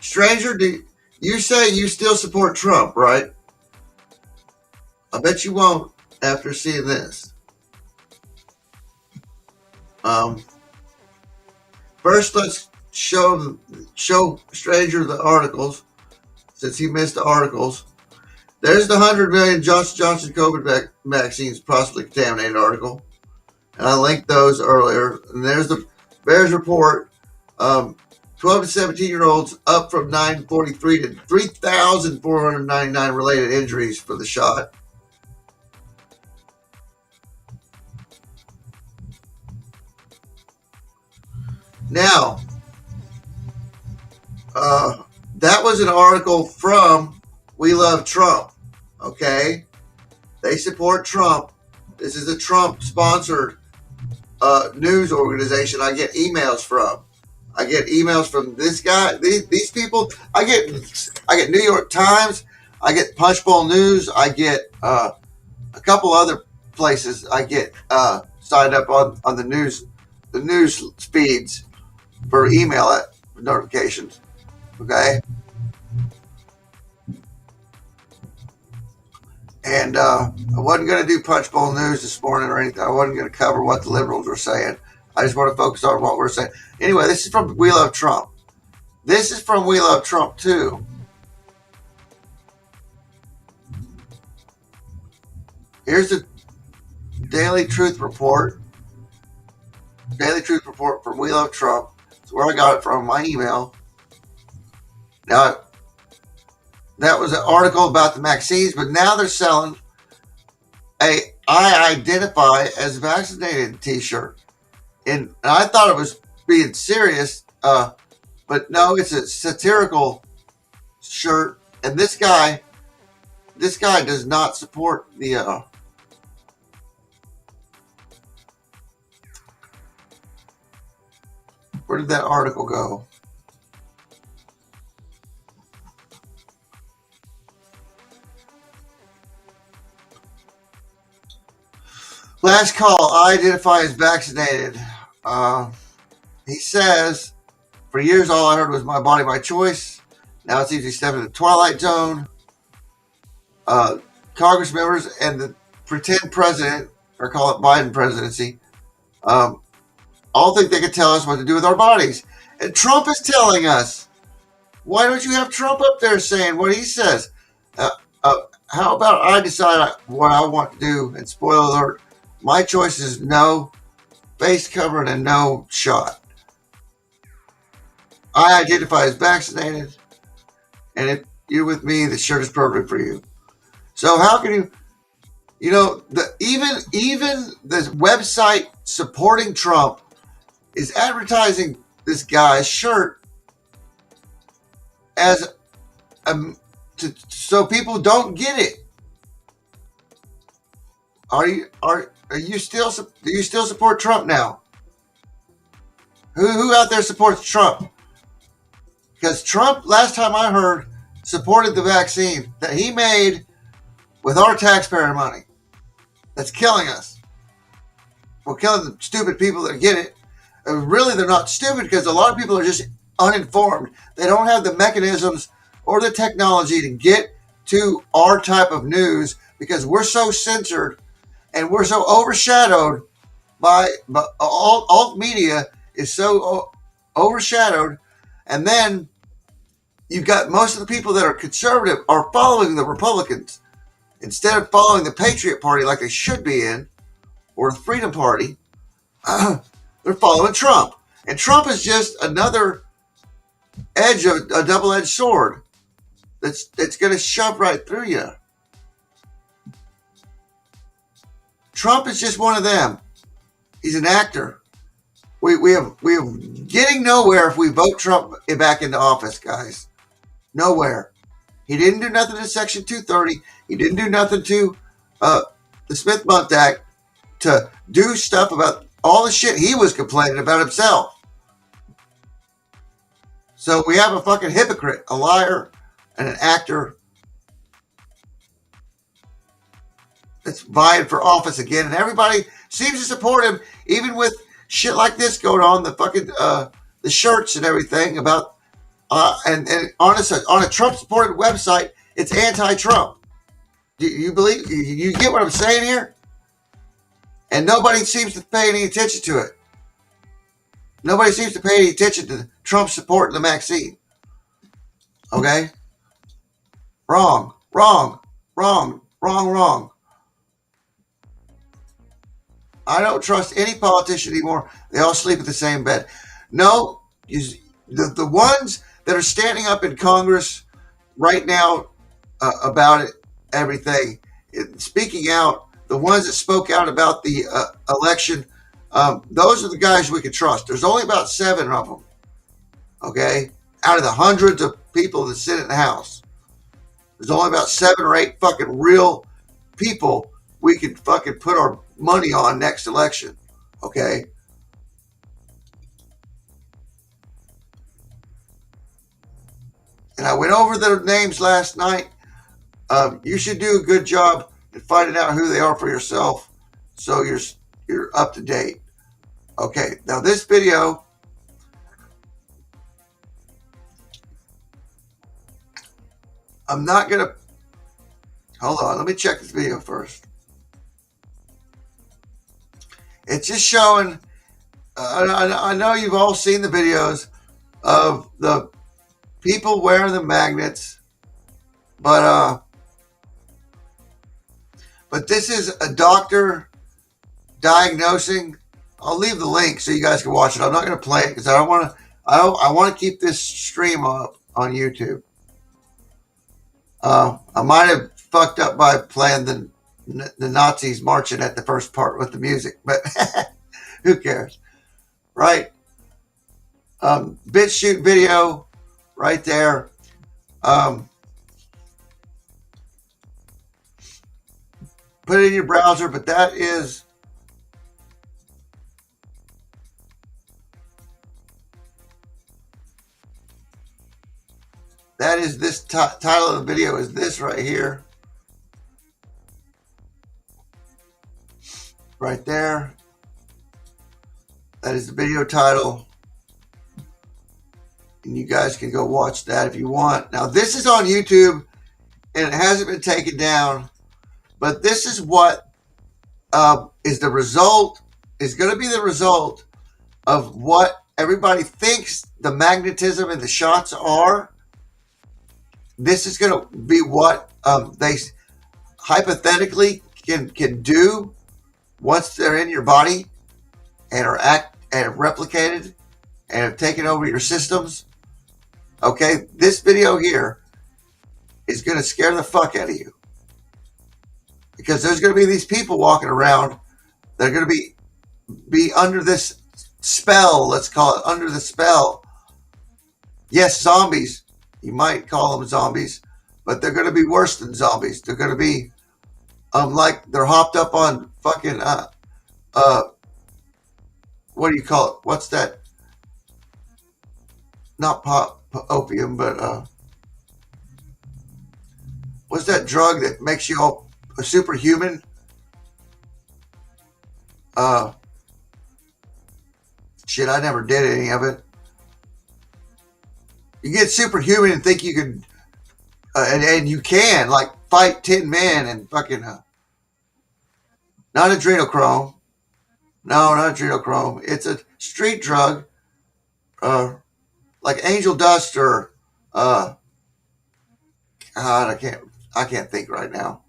Stranger, do you say you still support Trump, right? I bet you won't after seeing this. First, let's show Stranger the articles, since he missed the articles. There's the 100 million Johnson COVID vaccines possibly contaminated article, and I linked those earlier. And there's the VAERS report. 12 to 17-year-olds up from 943 to 3,499 related injuries for the shot. Now, that was an article from We Love Trump, okay? They support Trump. This is a Trump-sponsored news organization I get emails from. I get emails from this guy, these people. I get New York Times. I get Punchbowl News. I get a couple other places. I get signed up on the news feeds for email notifications. Okay. And I wasn't going to do Punchbowl News this morning or anything. I wasn't going to cover what the liberals were saying. I just want to focus on what we're saying. Anyway, this is from We Love Trump. This is from We Love Trump, too. Here's the Daily Truth Report. Daily Truth Report from We Love Trump. That's where I got it from, my email. Now, that was an article about the vaccines, but now they're selling a I identify as vaccinated t-shirt. And I thought it was being serious, but no, it's a satirical shirt. And this guy does not support the where did that article go? Last call, I identify as vaccinated. He says, for years all I heard was my body, my choice. Now it's easy to step into the twilight zone. Congress members and the pretend president, or call it Biden presidency, all think they can tell us what to do with our bodies. And Trump is telling us. Why don't you have Trump up there saying what he says? How about I decide what I want to do? And spoiler alert, my choice is no face covering and no shot. I identify as vaccinated, and if you're with me, the shirt is perfect for you. So how can you, even the website supporting Trump is advertising this guy's shirt as so people don't get it. Do you still support Trump now? Who out there supports Trump? Because Trump, last time I heard, supported the vaccine that he made with our taxpayer money. That's killing us. We're killing the stupid people that get it. And really, they're not stupid because a lot of people are just uninformed. They don't have the mechanisms or the technology to get to our type of news because we're so censored and we're so overshadowed by alt media is so overshadowed. And then you've got most of the people that are conservative are following the Republicans instead of following the Patriot Party like they should be in. or the Freedom Party, they're following Trump. And Trump is just another edge of a double-edged sword that's going to shove right through you. Trump is just one of them. He's an actor. We have getting nowhere if we vote Trump back into office, guys. Nowhere. He didn't do nothing to Section 230. He didn't do nothing to the Smith-Mundt Act to do stuff about all the shit he was complaining about himself. So we have a fucking hypocrite, a liar, and an actor that's vying for office again, and everybody seems to support him, even with shit like this going on, the fucking the shirts and everything about and on a Trump supported website, it's anti-Trump. Do you believe? You get what I'm saying here? And nobody seems to pay any attention to it. Nobody seems to pay any attention to Trump supporting the vaccine. Okay? Wrong. I don't trust any politician anymore. They all sleep in the same bed. No, the ones that are standing up in Congress right now about it, everything, speaking out, the ones that spoke out about the election, those are the guys we can trust. There's only about 7 of them, okay, out of the hundreds of people that sit in the House. There's only about 7 or 8 fucking real people we can fucking put our money on next election, okay? And I went over their names last night. You should do a good job in finding out who they are for yourself, so you're up to date. Okay, now this video, I'm not gonna. Hold on, let me check this video first. It's just showing. I know you've all seen the videos of the people wearing the magnets, but this is a doctor diagnosing. I'll leave the link so you guys can watch it. I'm not going to play it because I don't want to. I want to keep this stream up on YouTube. I might have fucked up by playing the Nazis marching at the first part with the music, but who cares, right? BitChute video right there. Put it in your browser, but that is this title of the video is this right here. Right there. That is the video title. And you guys can go watch that if you want. Now, this is on YouTube, and it hasn't been taken down. But this is what is the result, is going to be the result of what everybody thinks the magnetism and the shots are. This is going to be what they hypothetically can do once they're in your body and are replicated and have taken over your systems. Okay, this video here is going to scare the fuck out of you, because there's going to be these people walking around that are going to be under this spell. Let's call it under the spell. Yes, zombies. You might call them zombies, but they're going to be worse than zombies. They're going to be like they're hopped up on fucking what do you call it? What's that? Not opium, but what's that drug that makes you all a superhuman? Shit, I never did any of it. You get superhuman and think you can, and you can, like, fight 10 men and fucking, not adrenochrome. No, not adrenochrome. It's a street drug, like angel dust or, God, I can't think right now.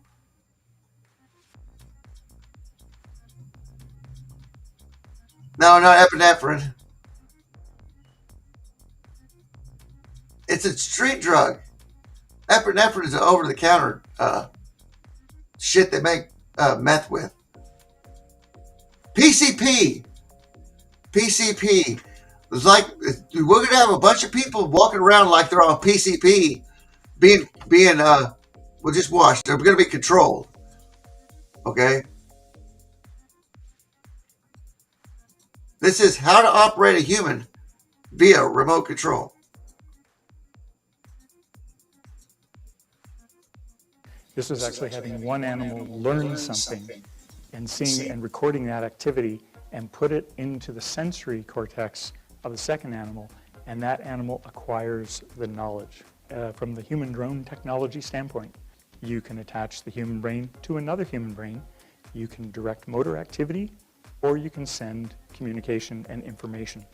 No, not epinephrine. It's a street drug. Epinephrine is an over-the-counter shit they make meth with. PCP. It's like we're gonna have a bunch of people walking around like they're on PCP, being well, just watch. They're gonna be controlled. Okay. This is how to operate a human via remote control. This was actually having one animal learn something and seeing and recording that activity and put it into the sensory cortex of the second animal, and that animal acquires the knowledge. From the human drone technology standpoint, you can attach the human brain to another human brain, you can direct motor activity, or you can send communication and information.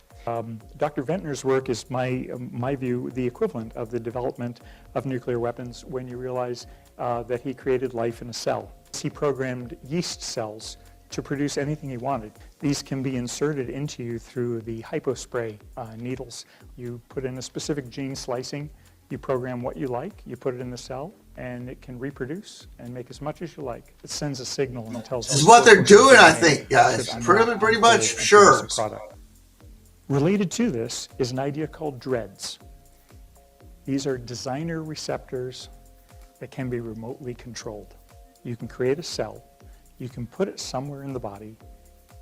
Dr. Ventnor's work is, my view, the equivalent of the development of nuclear weapons when you realize that he created life in a cell. He programmed yeast cells to produce anything he wanted. These can be inserted into you through the hypospray needles. You put in a specific gene slicing, you program what you like, you put it in the cell, and it can reproduce and make as much as you like. It sends a signal and tells. This is what they're doing, I think, guys. Pretty much, sure. Related to this is an idea called DREADS. These are designer receptors that can be remotely controlled. You can create a cell, you can put it somewhere in the body,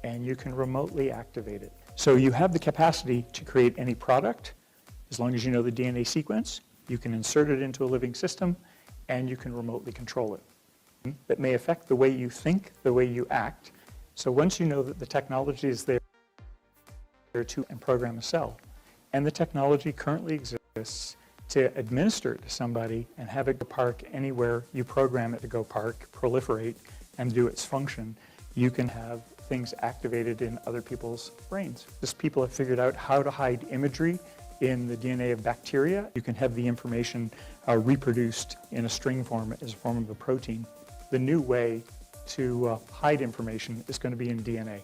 and you can remotely activate it. So you have the capacity to create any product, as long as you know the DNA sequence. You can insert it into a living system, and you can remotely control it. That may affect the way you think, the way you act. So once you know that the technology is there to program a cell, and the technology currently exists to administer it to somebody and have it go park anywhere you program it to go park, proliferate, and do its function, you can have things activated in other people's brains. Just people have figured out how to hide imagery in the DNA of bacteria. You can have the information reproduced in a string form as a form of a protein. The new way to hide information is going to be in DNA.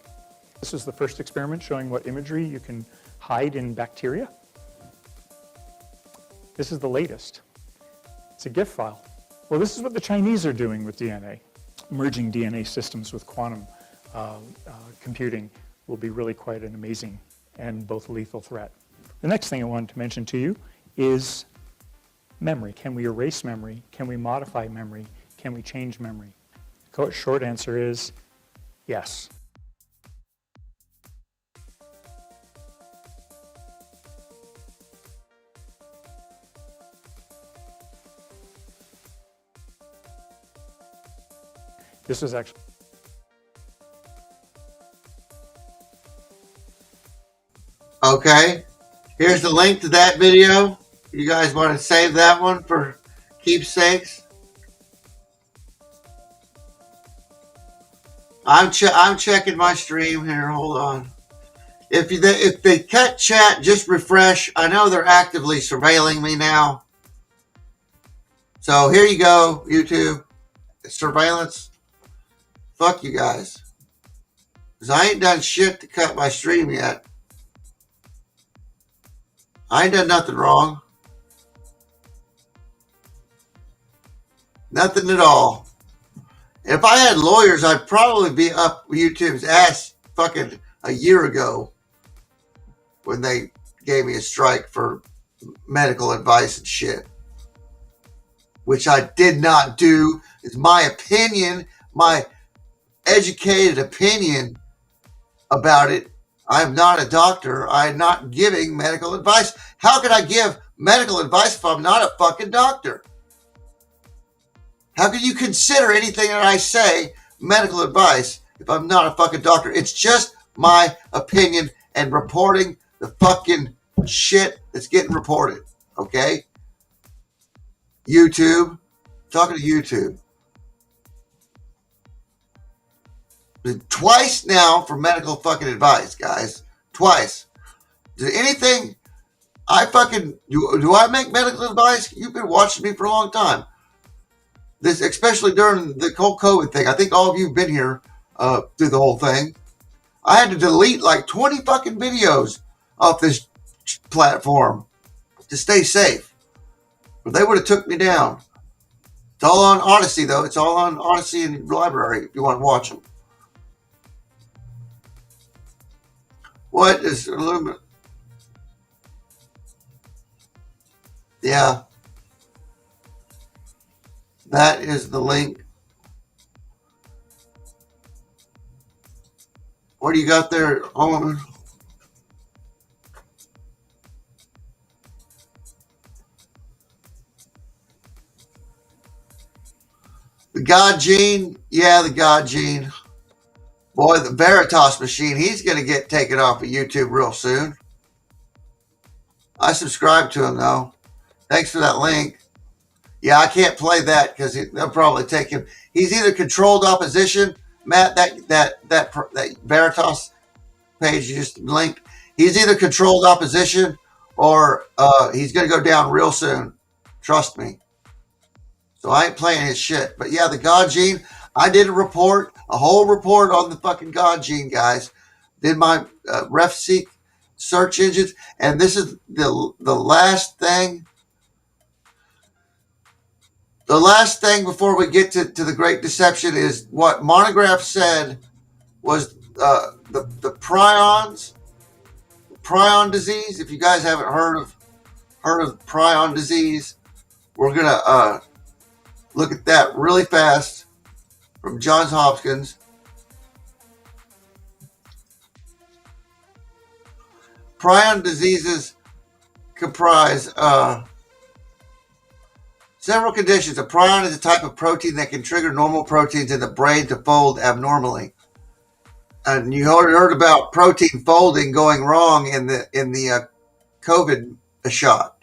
This is the first experiment showing what imagery you can hide in bacteria. This is the latest. It's a GIF file. Well, this is what the Chinese are doing with DNA. Merging DNA systems with quantum computing will be really quite an amazing and both lethal threat. The next thing I wanted to mention to you is memory. Can we erase memory? Can we modify memory? Can we change memory? The short answer is yes. This was actually. Okay. Here's the link to that video. You guys want to save that one for keepsakes? I'm checking my stream here. Hold on. If they cut chat, just refresh. I know they're actively surveilling me now. So here you go, YouTube. Surveillance. Fuck you guys. Because I ain't done shit to cut my stream yet. I ain't done nothing wrong. Nothing at all. If I had lawyers, I'd probably be up YouTube's ass fucking a year ago when they gave me a strike for medical advice and shit. Which I did not do. It's my opinion, my educated opinion about it. I'm not a doctor. I'm not giving medical advice. How can I give medical advice if I'm not a fucking doctor? How can you consider anything that I say medical advice if I'm not a fucking doctor? It's just my opinion and reporting the fucking shit that's getting reported. Okay? YouTube. Talking to YouTube. Twice now for medical fucking advice, guys. Twice. Did anything I fucking do I make medical advice? You've been watching me for a long time. This, especially during the whole COVID thing. I think all of you have been here through the whole thing. I had to delete like 20 fucking videos off this platform to stay safe. But they would have took me down. It's all on Odyssey, though. It's all on Odyssey and Library if you want to watch them. What is Illumina? Yeah. That is the link. What do you got there on? The God Gene? Yeah, the God Gene. Boy, the Veritas machine, he's going to get taken off of YouTube real soon. I subscribe to him, though. Thanks for that link. Yeah, I can't play that because they'll probably take him. He's either controlled opposition, Matt, that Veritas page you just linked. He's either controlled opposition or he's going to go down real soon. Trust me. So I ain't playing his shit. But yeah, the God Gene, I did a whole report on the fucking God Gene, guys. Did my RefSeek search engines, and this is the last thing. The last thing before we get to the Great Deception is what Monograph said was the prion disease. If you guys haven't heard of prion disease, we're gonna look at that really fast from Johns Hopkins. Prion diseases comprise several conditions. A prion is a type of protein that can trigger normal proteins in the brain to fold abnormally. And you heard about protein folding going wrong in the COVID shot.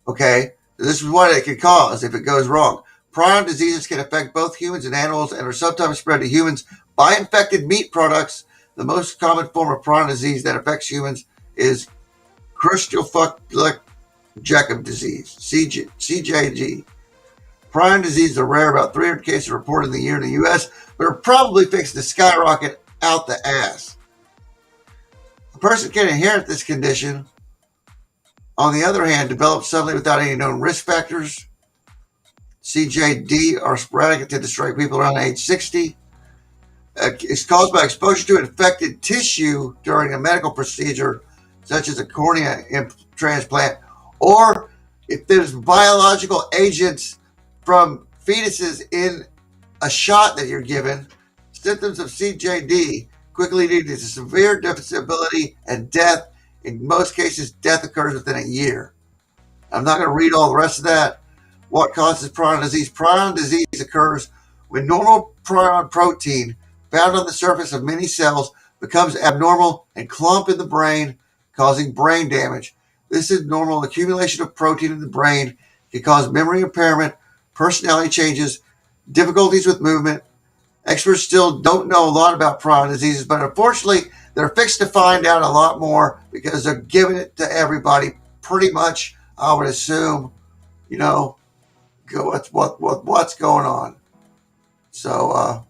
Okay, this is what it can cause if it goes wrong. Prion diseases can affect both humans and animals and are sometimes spread to humans by infected meat products. The most common form of prion disease that affects humans is Creutzfeldt Jakob disease, CJG. Prion disease are rare, about 300 cases reported in the year in the U.S., but are probably fixing to skyrocket out the ass. A person can inherit this condition, on the other hand, develop suddenly without any known risk factors. CJD are sporadic and tend to strike people around age 60. It's caused by exposure to infected tissue during a medical procedure, such as a cornea transplant, or if there's biological agents from fetuses in a shot that you're given. Symptoms of CJD quickly lead to severe disability and death. In most cases, death occurs within a year. I'm not going to read all the rest of that. What causes prion disease? Prion disease occurs when normal prion protein found on the surface of many cells becomes abnormal and clump in the brain, causing brain damage. This is normal accumulation of protein in the brain can cause memory impairment, personality changes, difficulties with movement. Experts still don't know a lot about prion diseases, but unfortunately, they're fixed to find out a lot more because they're giving it to everybody pretty much, I would assume, what's going on. So,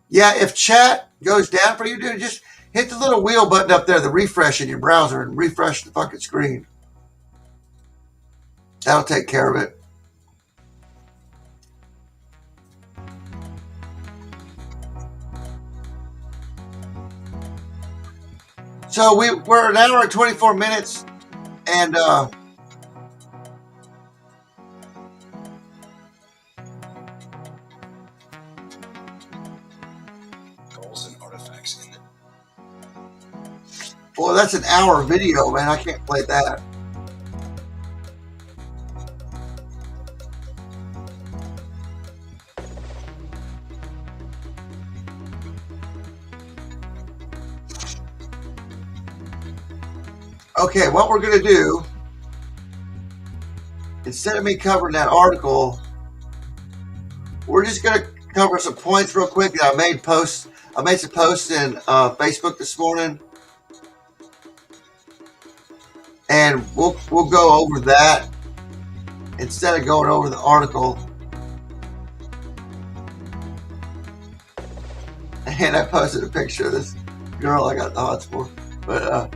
yeah, if chat goes down for you, dude, just hit the little wheel button up there, the refresh in your browser, and refresh the fucking screen. That'll take care of it. So we're an hour and 24 minutes, and goals and artifacts in it. Boy, that's an hour video, man. I can't play that. Okay, what we're going to do, instead of me covering that article, we're just going to cover some points real quick that I made posts. I made some posts in Facebook this morning, and we'll go over that instead of going over the article. And I posted a picture of this girl I got the hots for. But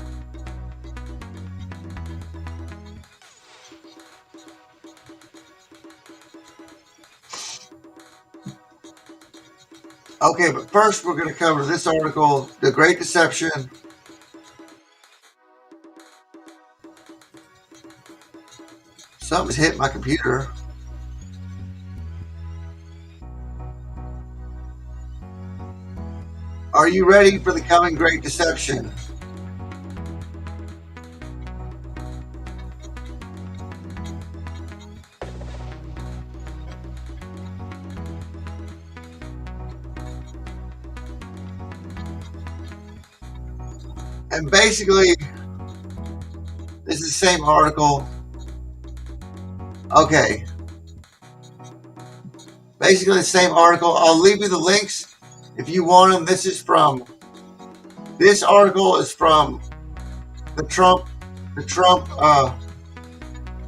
okay, but first we're going to cover this article, The Great Deception. Something's hit my computer. Are you ready for the coming Great Deception? And basically, this is the same article. Okay. Basically the same article. I'll leave you the links if you want them. This article is from the Trump,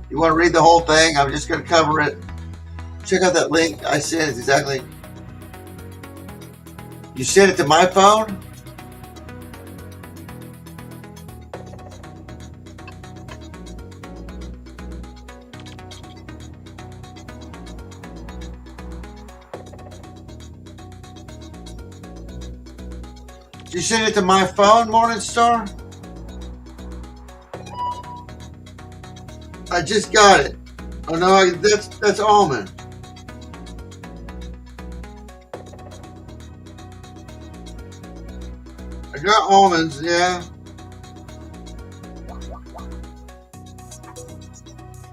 you want to read the whole thing? I'm just going to cover it. Check out that link I sent. It's exactly. You sent it to my phone? Did you send it to my phone, Morningstar? I just got it. Oh no, that's almond. I got almonds, yeah.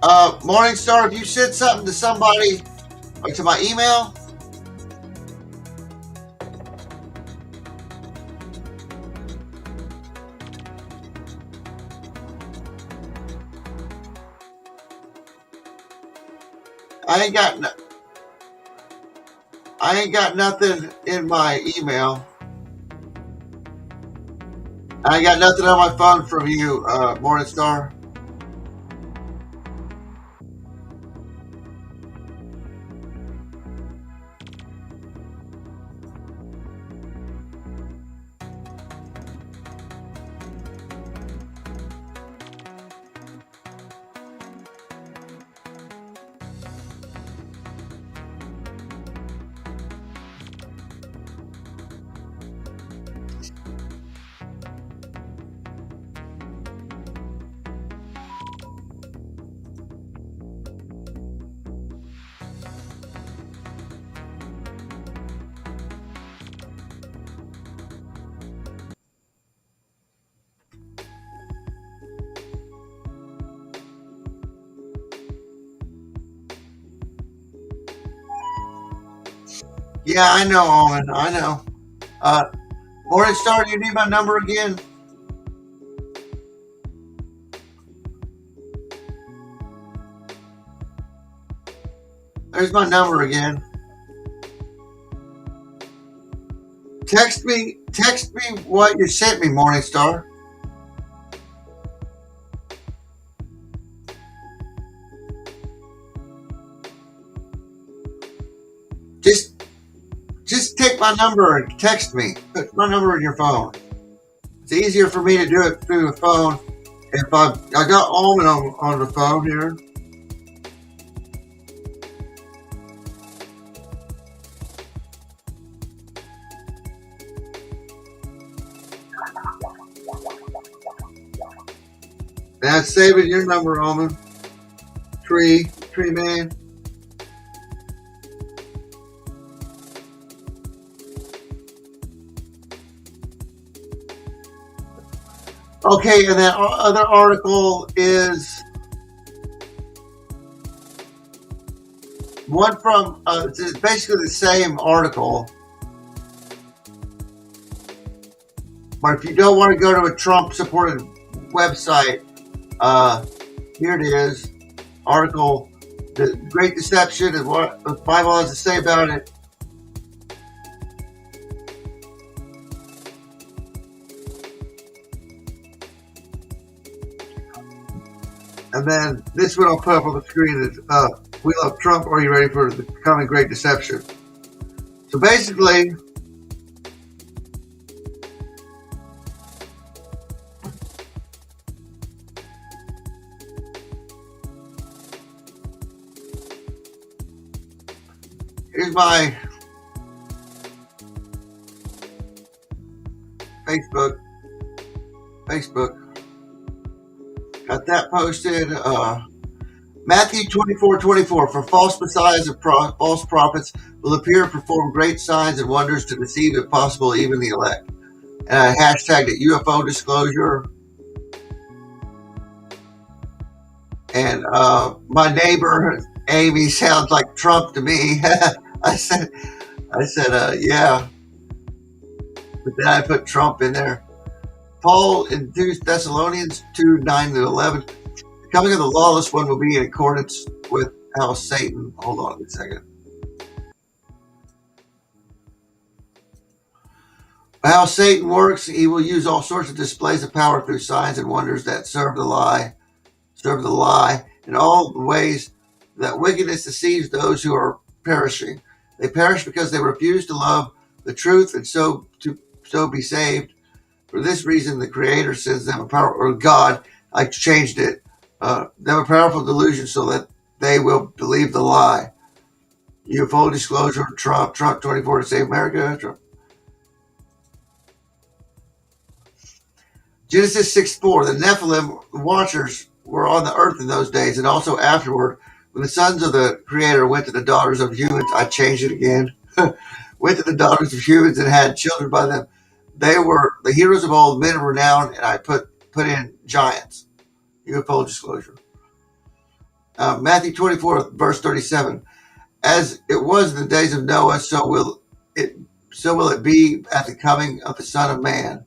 Morningstar, if you sent something to somebody or to my email, I ain't got nothing in my email. I ain't got nothing on my phone from you, Morningstar. Yeah, I know, Almond. I know. Morningstar, do you need my number again? There's my number again. Text me what you sent me, Morningstar. Just take my number and text me. Put my number in your phone. It's easier for me to do it through the phone. If I got Almond on the phone here. That's saving your number, Almond. Tree man. Okay, and that other article is one from, it's basically the same article. But if you don't want to go to a Trump-supported website, here it is. Article, The Great Deception and what the Bible has to say about it. And then this one I'll put up on the screen is We Love Trump, Are You Ready for the Coming Great Deception? So basically, Here's my Facebook. Got that posted. Matthew 24:24. For false messiahs and false prophets will appear and perform great signs and wonders to deceive, if possible, even the elect. And I hashtagged it UFO disclosure. And my neighbor Amy sounds like Trump to me. I said, yeah. But then I put Trump in there. Paul in 2 Thessalonians 2:9-11. The coming of the lawless one will be in accordance with how Satan. Hold on a second. How Satan works, he will use all sorts of displays of power through signs and wonders that serve the lie, in all the ways that wickedness deceives those who are perishing. They perish because they refuse to love the truth and so be saved. For this reason, the Creator sends them a powerful, or God, I changed it, them a powerful delusion so that they will believe the lie. UFO disclosure, Trump 24 to save America, Trump. Genesis 6:4. The Nephilim watchers were on the earth in those days, and also afterward, when the sons of the Creator went to the daughters of humans. I changed it again. Went to the daughters of humans and had children by them. They were the heroes of old, men of renown, and I put in giants. UFO disclosure. Matthew 24, verse 37. As it was in the days of Noah, so will it be at the coming of the Son of Man.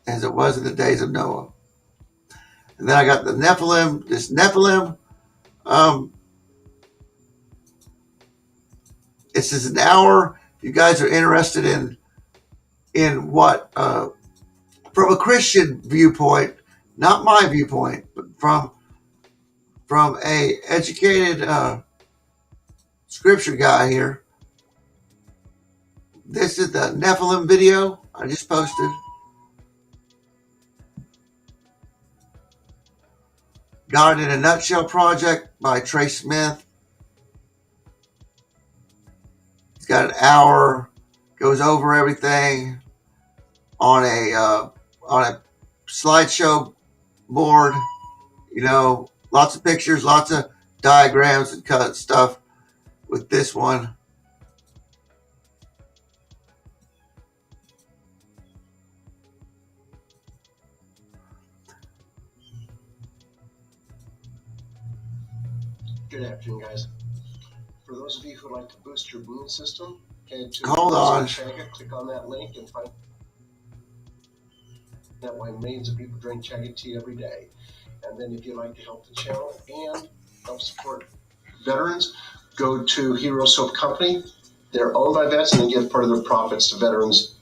As it was in the days of Noah. And then I got the Nephilim. This Nephilim, this is an hour. If you guys are interested in what, from a Christian viewpoint, not my viewpoint, but from a educated scripture guy here. This is the Nephilim video I just posted. God in a Nutshell Project by Trey Smith. He's got an hour, goes over everything on a slideshow board. You know, lots of pictures, lots of diagrams and cut stuff with this one. Good afternoon, guys. For those of you who would like to boost your immune system, head to Hold on. Chaga, click on that link and find that way millions of people drink Chaga tea every day. And then if you'd like to help the channel and help support veterans, go to Hero Soap Company. They're owned by vets and they give part of their profits to veterans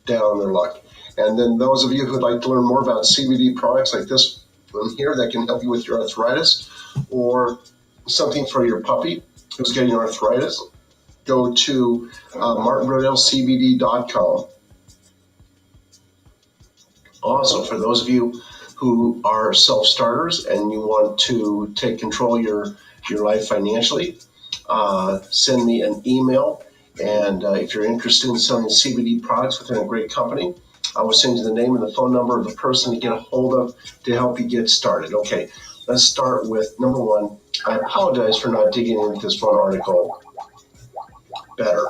down on their luck. And then those of you who would like to learn more about CBD products like this one here that can help you with your arthritis or something for your puppy who's getting arthritis, go to martinbrodellcbd.com. Also, for those of you who are self-starters and you want to take control of your life financially, send me an email. And if you're interested in selling CBD products within a great company, I will send you the name and the phone number of the person to get a hold of to help you get started. Okay, let's start with number one. I apologize for not digging into this one article better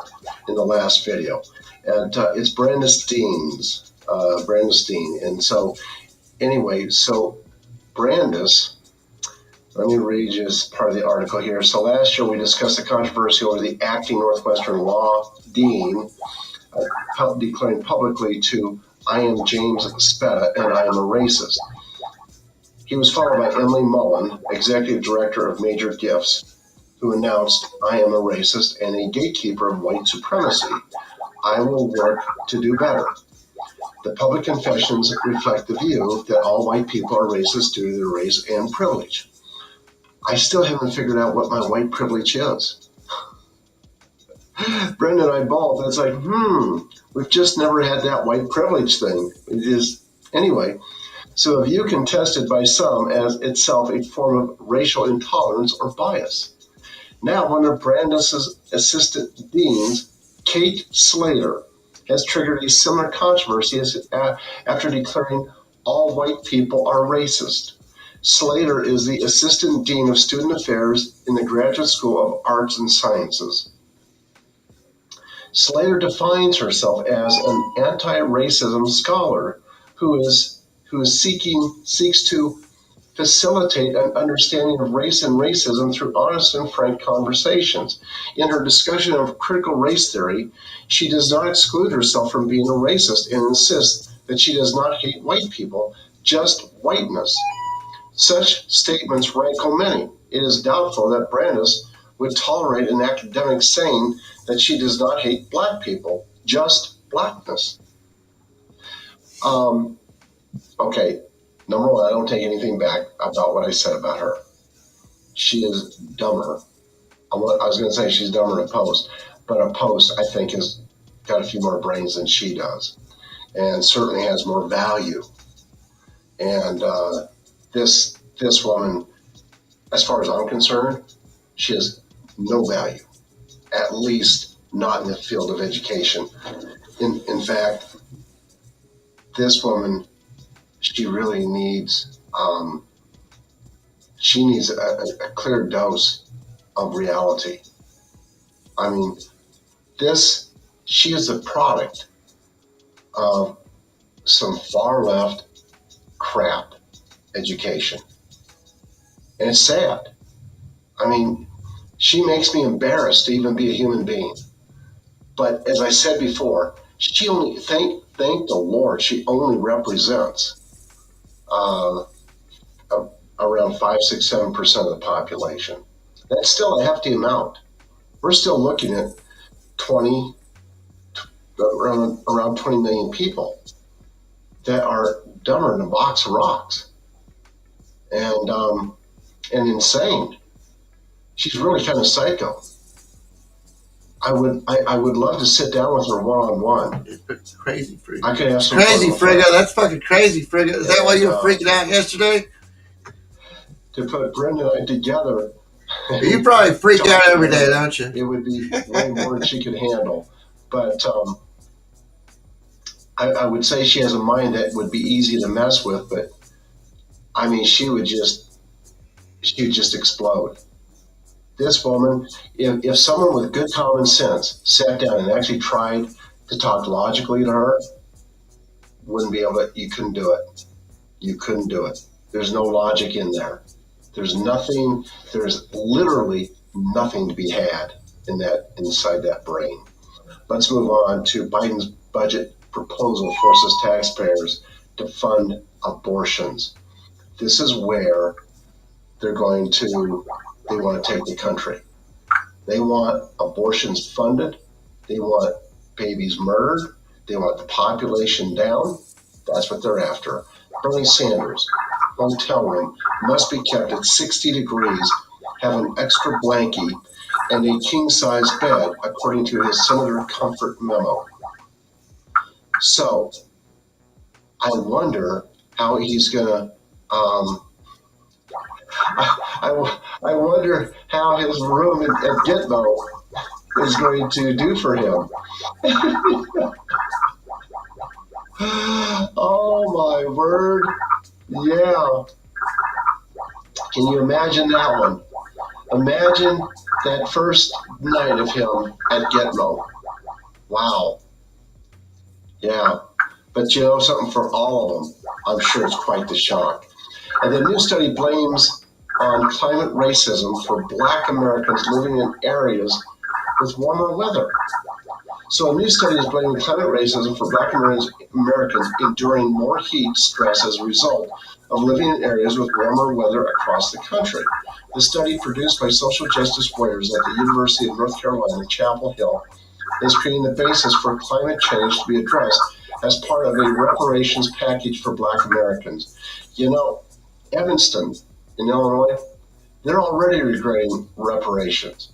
in the last video. And it's Brandis Dean's. Brandis Dean. And so, anyway, so Brandis, let me read just part of the article here. So last year we discussed the controversy over the acting Northwestern law dean declaring publicly to I am James Speta and I am a racist. He was followed by Emily Mullen, executive director of Major Gifts, who announced I am a racist and a gatekeeper of white supremacy. I will work to do better. The public confessions reflect the view that all white people are racist due to their race and privilege. I still haven't figured out what my white privilege is. Brenda and I both, it's like, we've just never had that white privilege thing. It is, anyway. So a view contested by some as itself a form of racial intolerance or bias. Now, one of Brandis's assistant deans, Kate Slater, has triggered a similar controversy after declaring all white people are racist. Slater is the assistant dean of student affairs in the Graduate School of Arts and Sciences. Slater defines herself as an anti-racism scholar who seeks to facilitate an understanding of race and racism through honest and frank conversations. In her discussion of critical race theory, she does not exclude herself from being a racist and insists that she does not hate white people, just whiteness. Such statements rankle many. It is doubtful that Brandis would tolerate an academic saying that she does not hate black people, just blackness. Okay, number one, I don't take anything back about what I said about her. She is dumber. I was going to say she's dumber in a post, but a post, I think, has got a few more brains than she does, and certainly has more value. And this woman, as far as I'm concerned, she has no value, at least not in the field of education. In fact, this woman, she really needs a clear dose of reality. I mean, she is a product of some far left crap education. And it's sad. I mean, she makes me embarrassed to even be a human being. But as I said before, she only, thank the Lord, she only represents around 5, 6, 7% of the population. That's still a hefty amount. We're still looking at around 20 million people that are dumber than a box of rocks and insane. She's really kind of psycho. I would love to sit down with her one-on-one. It's crazy, Frigga. I could ask crazy, Frigga. That's fucking crazy, Frigga. Is that why you were freaking out yesterday? To put Brenda and I together. You probably freak out every day, don't you? It would be way more than she could handle. But I would say she has a mind that would be easy to mess with, but I mean, she would just explode. This woman, if someone with good common sense sat down and actually tried to talk logically to her, wouldn't be able to, you couldn't do it. You couldn't do it. There's no logic in there. There's literally nothing to be had inside that brain. Let's move on to Biden's budget proposal forces taxpayers to fund abortions. This is where they want to take the country. They want abortions funded. They want babies murdered. They want the population down. That's what they're after. Bernie Sanders' hotel room must be kept at 60 degrees, have an extra blankie, and a king-size bed, according to his Senator Comfort memo. So, I wonder how he's going to I wonder how his room at Gitmo is going to do for him. Oh my word. Yeah. Can you imagine that one? Imagine that first night of him at Gitmo. Wow. Yeah. But you know something, for all of them, I'm sure it's quite the shock. And the new study blames on climate racism for Black Americans living in areas with warmer weather. So a new study is blaming climate racism for Black Americans enduring more heat stress as a result of living in areas with warmer weather across the country. The study, produced by social justice warriors at the University of North Carolina, Chapel Hill, is creating the basis for climate change to be addressed as part of a reparations package for Black Americans. You know, Evanston in Illinois, they're already regretting reparations.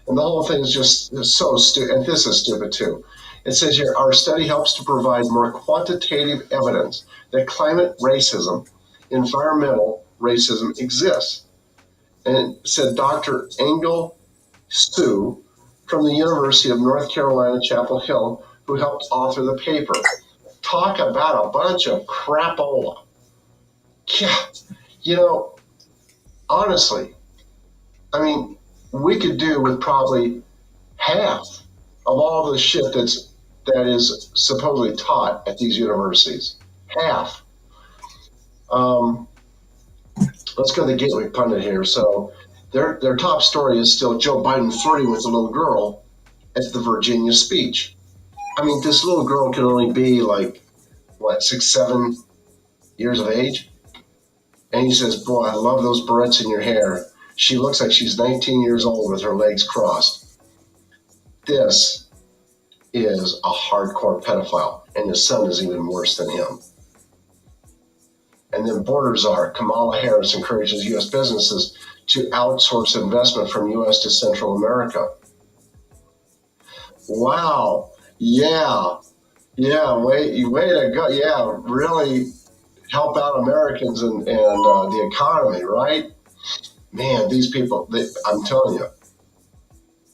And the whole thing is just so stupid. And this is stupid too. It says here, our study helps to provide more quantitative evidence that climate racism, environmental racism exists. And it said Dr. Engel Sue from the University of North Carolina, Chapel Hill, who helped author the paper. Talk about a bunch of crapola. Yeah, honestly, I mean, we could do with probably half of all the shit that is supposedly taught at these universities. Half. Let's go to the Gateway Pundit here. So their top story is still Joe Biden flirting with a little girl at the Virginia speech. I mean, this little girl can only be like, what, 6, 7 years of age? And he says, boy, I love those barrettes in your hair. She looks like she's 19 years old with her legs crossed. This is a hardcore pedophile, and his son is even worse than him. And then border czar Kamala Harris encourages U.S. businesses to outsource investment from U.S. to Central America. Wow. Yeah. Way to go. Yeah, really help out Americans and the economy, right? Man, these people, I'm telling you,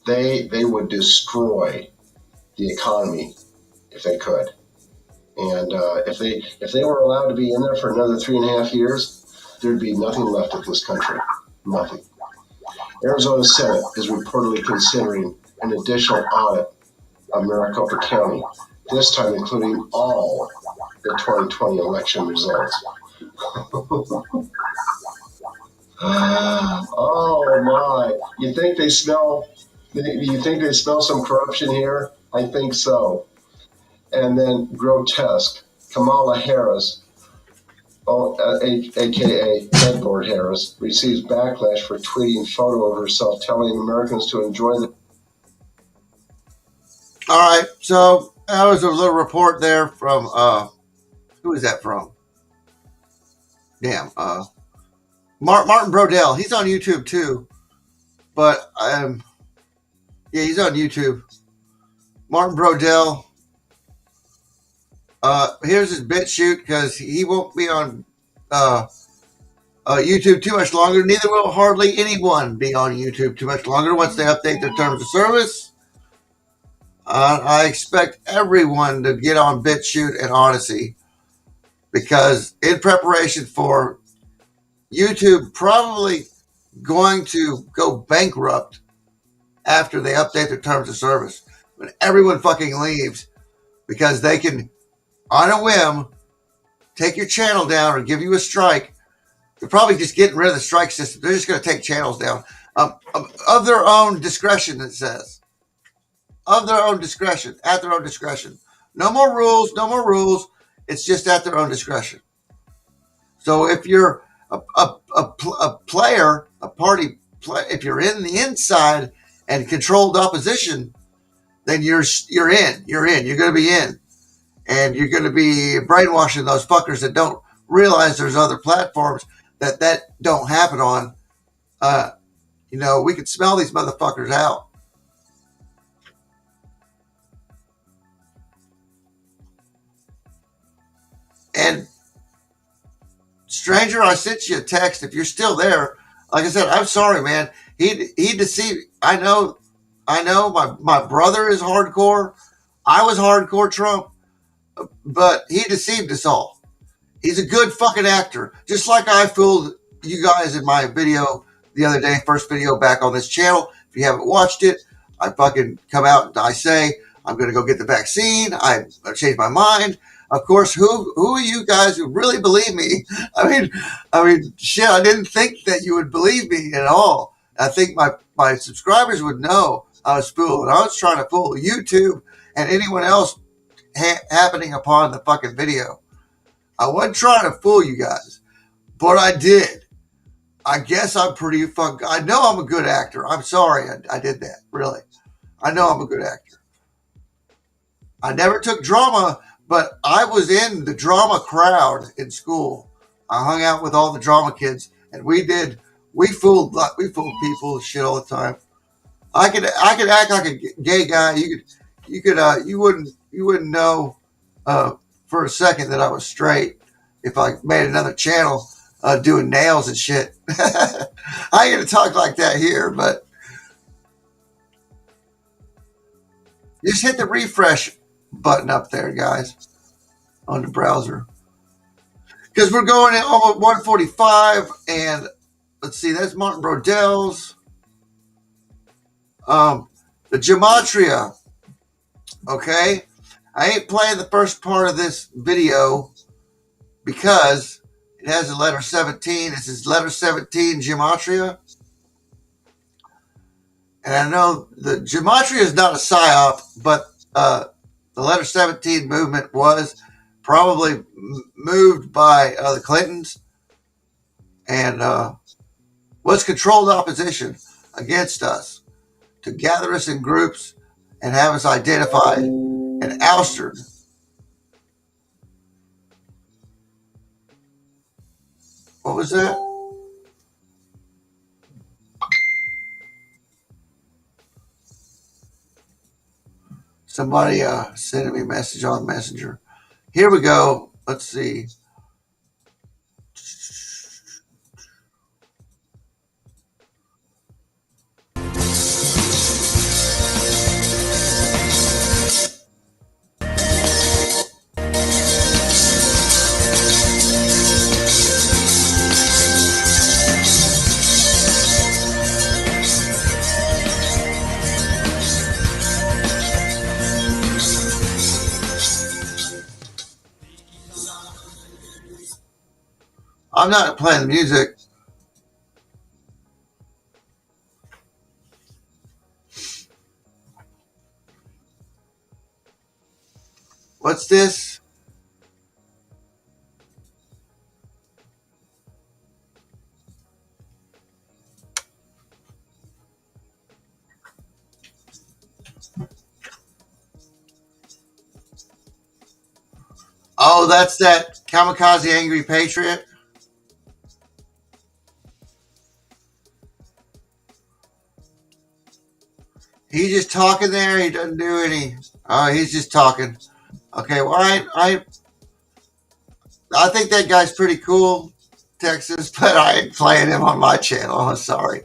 they would destroy the economy if they could. And if they were allowed to be in there for another 3.5 years, there'd be nothing left of this country. Nothing. Arizona Senate is reportedly considering an additional audit of Maricopa County, this time including all the 2020 election results. Oh my! You think they smell some corruption here? I think so. And then grotesque. Kamala Harris, aka Headboard Harris, receives backlash for tweeting photo of herself telling Americans to enjoy the. All right, so that was a little report there from who is that from? Damn, Martin Brodell. He's on YouTube too, but yeah, he's on YouTube. Martin Brodell. Here's his bit shoot because he won't be on YouTube too much longer. Neither will hardly anyone be on YouTube too much longer once they update their terms of service. I expect everyone to get on BitChute and Odyssey because in preparation for YouTube probably going to go bankrupt after they update their terms of service. When everyone fucking leaves because they can, on a whim, take your channel down or give you a strike. They're probably just getting rid of the strike system. They're just going to take channels down of their own discretion, it says. Of their own discretion, at their own discretion. No more rules, no more rules. It's just at their own discretion. So if you're a player, a party, if you're in the inside and controlled opposition, then you're in. You're going to be in. And you're going to be brainwashing those fuckers that don't realize there's other platforms that don't happen on. We can smell these motherfuckers out. And stranger, I sent you a text. If you're still there, like I said, I'm sorry, man. He deceived. I know. My brother is hardcore. I was hardcore Trump, but he deceived us all. He's a good fucking actor, just like I fooled you guys in my video the other day, first video back on this channel. If you haven't watched it, I fucking come out and I say I'm going to go get the vaccine. I changed my mind. Of course, who are you guys who really believe me? I mean, shit, I didn't think that you would believe me at all. I think my subscribers would know I was fooling. I was trying to fool YouTube and anyone else happening upon the fucking video. I wasn't trying to fool you guys, but I did. I guess I'm pretty I know I'm a good actor. I'm sorry I did that, really. I know I'm a good actor. I never took drama, but I was in the drama crowd in school. I hung out with all the drama kids, and we fooled people and shit all the time. I could act like a gay guy. You wouldn't know for a second that I was straight if I made another channel doing nails and shit. I ain't gonna talk like that here, but Just hit the refresh button up there, guys, on the browser. Because we're going at almost 145, and let's see, that's Martin Brodell's. The Gematria, okay? I ain't playing the first part of this video because it has the letter 17. This is letter 17 Gematria. And I know the Gematria is not a psyop, but the letter 17 movement was probably moved by the Clintons and was controlled opposition against us to gather us in groups and have us identified and ousted. What was that? Somebody sending me a message on Messenger. Here we go. Let's see. I'm not playing the music. What's this? Oh, that's that Kamikaze Angry Patriot. He's just talking there. He doesn't do any. Oh, he's just talking. Okay, well, I think that guy's pretty cool, Texas, but I ain't playing him on my channel. I'm sorry.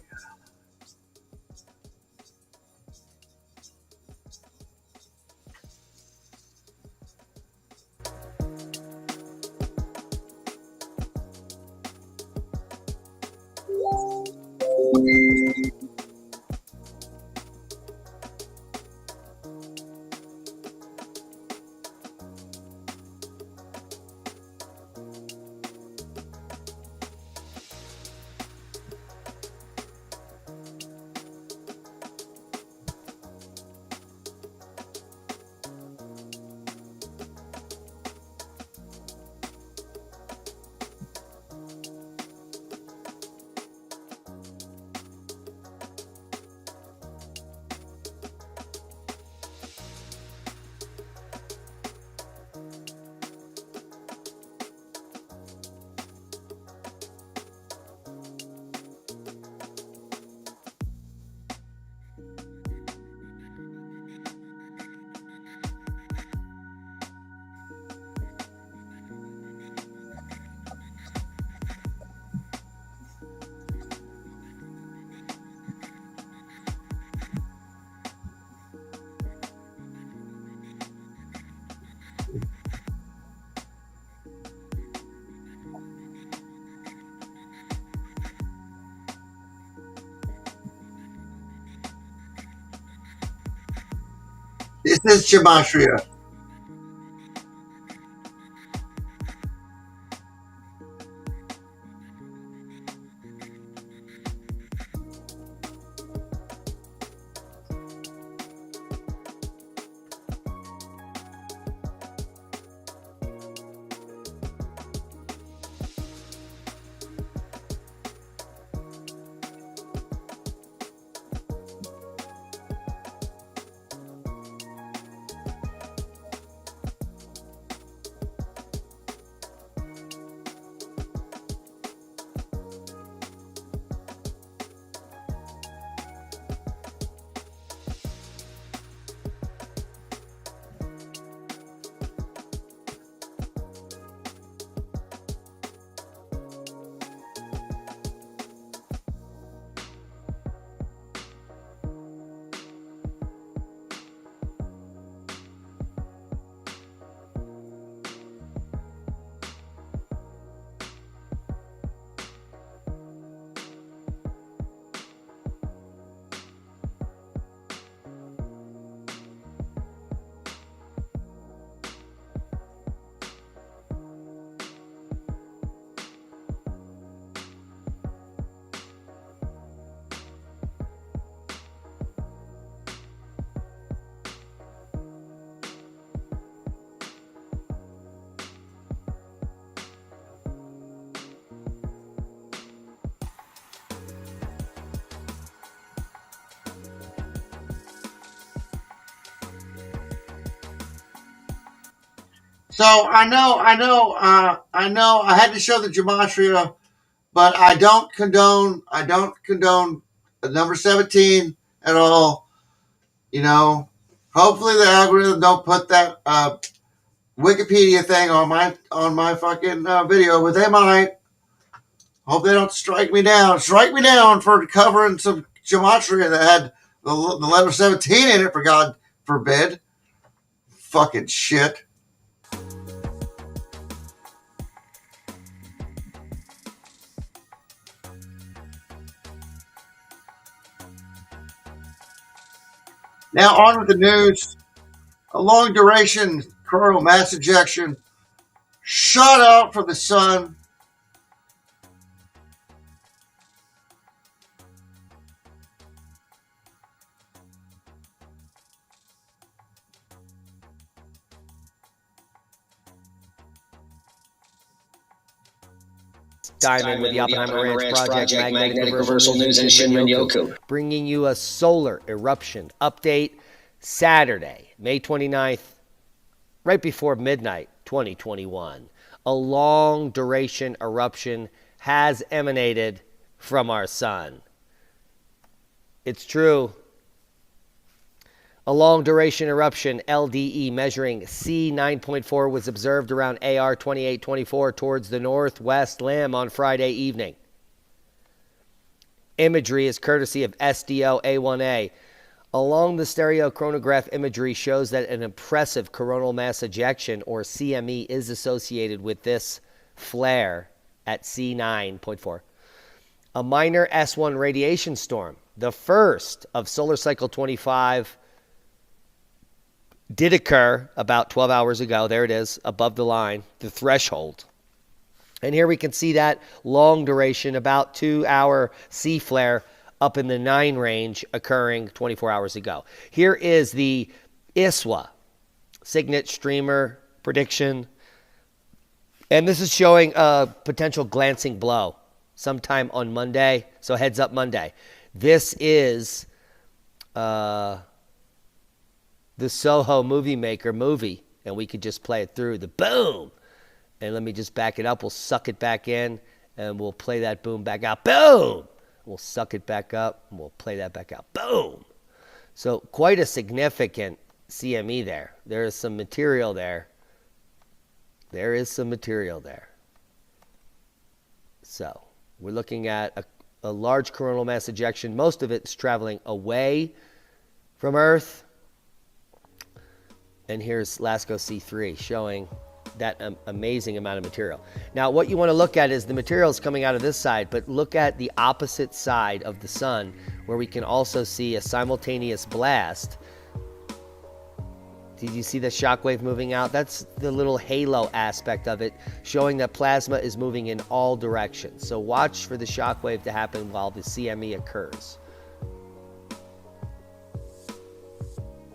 This is Gematria. So I know. I had to show the gematria, but I don't condone. Number 17 at all. You know, hopefully the algorithm don't put that Wikipedia thing on my fucking video, but they might. Hope they don't strike me down. Strike me down for covering some gematria that had the letter 17 in it. For God forbid. Fucking shit. Now on with the news. A long duration coronal mass ejection shot out from the sun. Diamond with the Oppenheimer Ranch Project, Magnetic Reversal News, and Shinrin Yoku. Bringing you a solar eruption update Saturday, May 29th, right before midnight, 2021. A long duration eruption has emanated from our sun. It's true. A long duration eruption, LDE, measuring C9.4 was observed around AR 2824 towards the northwest limb on Friday evening. Imagery is courtesy of SDO A1A. Along the stereochronograph imagery shows that an impressive coronal mass ejection, or CME, is associated with this flare at C9.4. A minor S1 radiation storm, the first of solar cycle 25, did occur about 12 hours ago. There it is, above the line, the threshold. And here we can see that long duration, about 2-hour C flare up in the 9 range occurring 24 hours ago. Here is the ISWA, Signet Streamer prediction. And this is showing a potential glancing blow sometime on Monday. So heads up Monday. This is the Soho Movie Maker movie. And we could just play it through. The boom. And let me just back it up. We'll suck it back in. And we'll play that boom back out. Boom. We'll suck it back up, and we'll play that back out. Boom! So quite a significant CME there. There is some material there. There is some material there. So we're looking at a large coronal mass ejection. Most of it is traveling away from Earth. And here's LASCO C3 showing that amazing amount of material. Now, what you want to look at is the material is coming out of this side, but look at the opposite side of the sun, where we can also see a simultaneous blast. Did you see the shockwave moving out? That's the little halo aspect of it, showing that plasma is moving in all directions. So watch for the shockwave to happen while the CME occurs.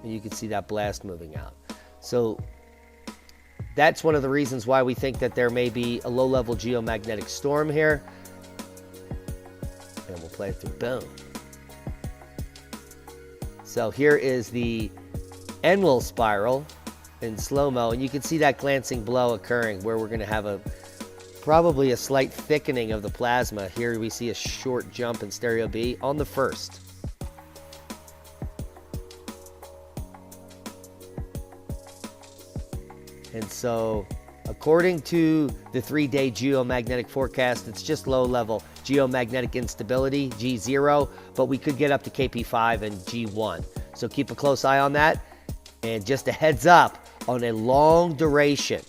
And you can see that blast moving out. So that's one of the reasons why we think that there may be a low-level geomagnetic storm here. And we'll play it through. Boom. So here is the Enlil spiral in slow-mo, and you can see that glancing blow occurring where we're going to have probably a slight thickening of the plasma. Here we see a short jump in stereo B on the first. And so, according to the 3-day geomagnetic forecast, it's just low-level geomagnetic instability, G0, but we could get up to KP5 and G1. So keep a close eye on that. And just a heads up on a long duration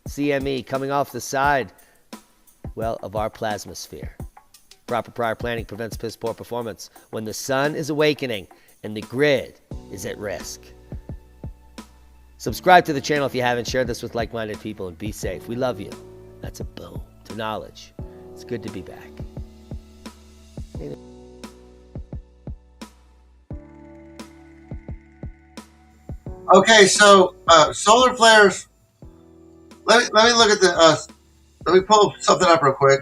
CME coming off the side, well, of our plasmasphere. Proper prior planning prevents piss poor performance when the sun is awakening and the grid is at risk. Subscribe to the channel if you haven't. Share this with like-minded people and be safe. We love you. That's a boom to knowledge. It's good to be back. Okay, so solar flares. Let me look at the. Let me pull something up real quick.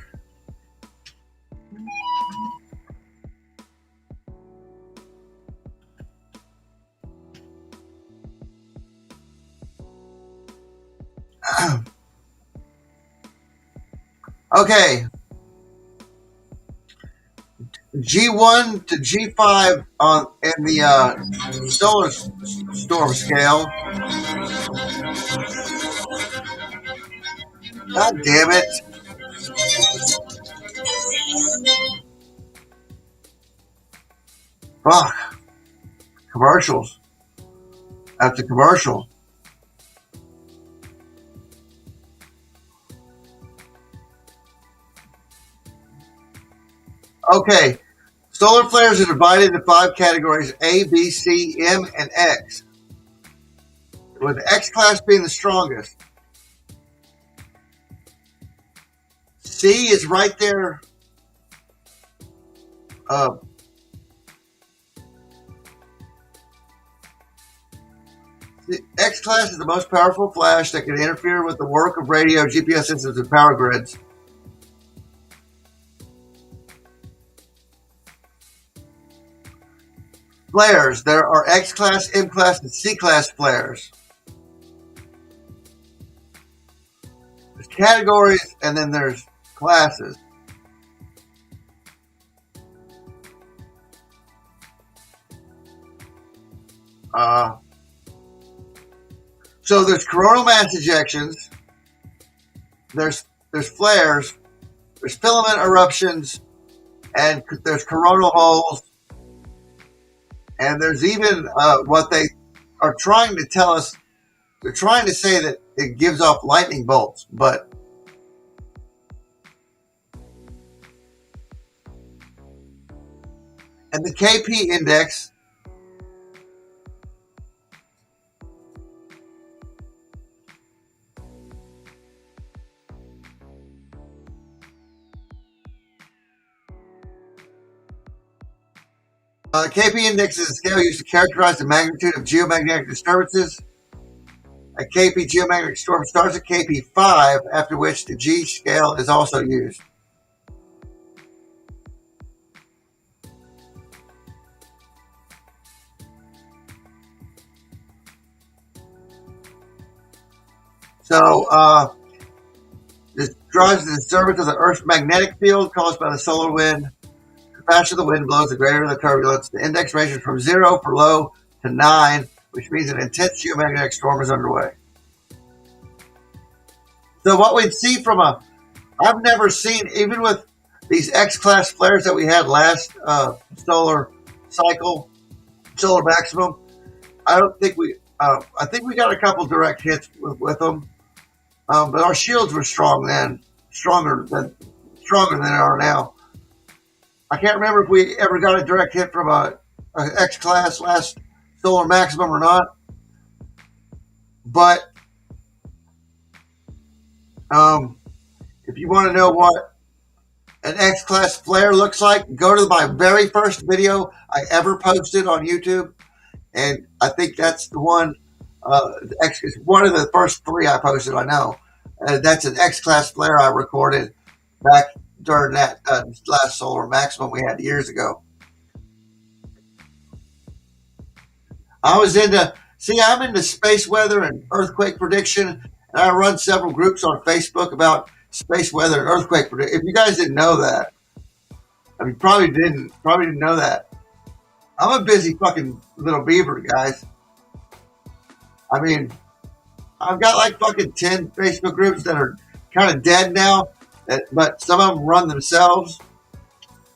Okay. G1 to G5 on in the solar storm scale. God damn it. Fuck. Commercials. After commercial. Okay. Solar flares are divided into 5 categories: A, B, C, M, and X, with X class being the strongest. C is right there. The X class is the most powerful flash that can interfere with the work of radio, GPS systems, and power grids. Flares. There are X class, M class, and C class flares. There's categories, and then there's classes. So there's coronal mass ejections. There's flares. There's filament eruptions, and there's coronal holes. And there's even what they are trying to tell us. They're trying to say that it gives off lightning bolts, but and the KP index. KP index is a scale used to characterize the magnitude of geomagnetic disturbances. A KP geomagnetic storm starts at KP5, after which the G scale is also used. So this drives the disturbance of the Earth's magnetic field caused by the solar wind. The faster the wind blows, the greater the turbulence. The index ranges from 0 for low to 9, which means an intense geomagnetic storm is underway. So what we'd see from I've never seen, even with these X-class flares that we had last solar cycle, solar maximum, I think we got a couple direct hits with them. But our shields were strong then, stronger than they are now. I can't remember if we ever got a direct hit from a X-class last solar maximum or not. But if you want to know what an X-class flare looks like, go to my very first video I ever posted on YouTube, and I think that's the one. It's one of the first 3 I posted. I know that's an X-class flare I recorded back during that last solar maximum we had years ago. I'm into space weather and earthquake prediction, and I run several groups on Facebook about space weather and earthquake prediction. If you guys didn't know that, I mean, probably didn't know that. I'm a busy fucking little beaver, guys. I mean, I've got like fucking 10 Facebook groups that are kind of dead now, but some of them run themselves.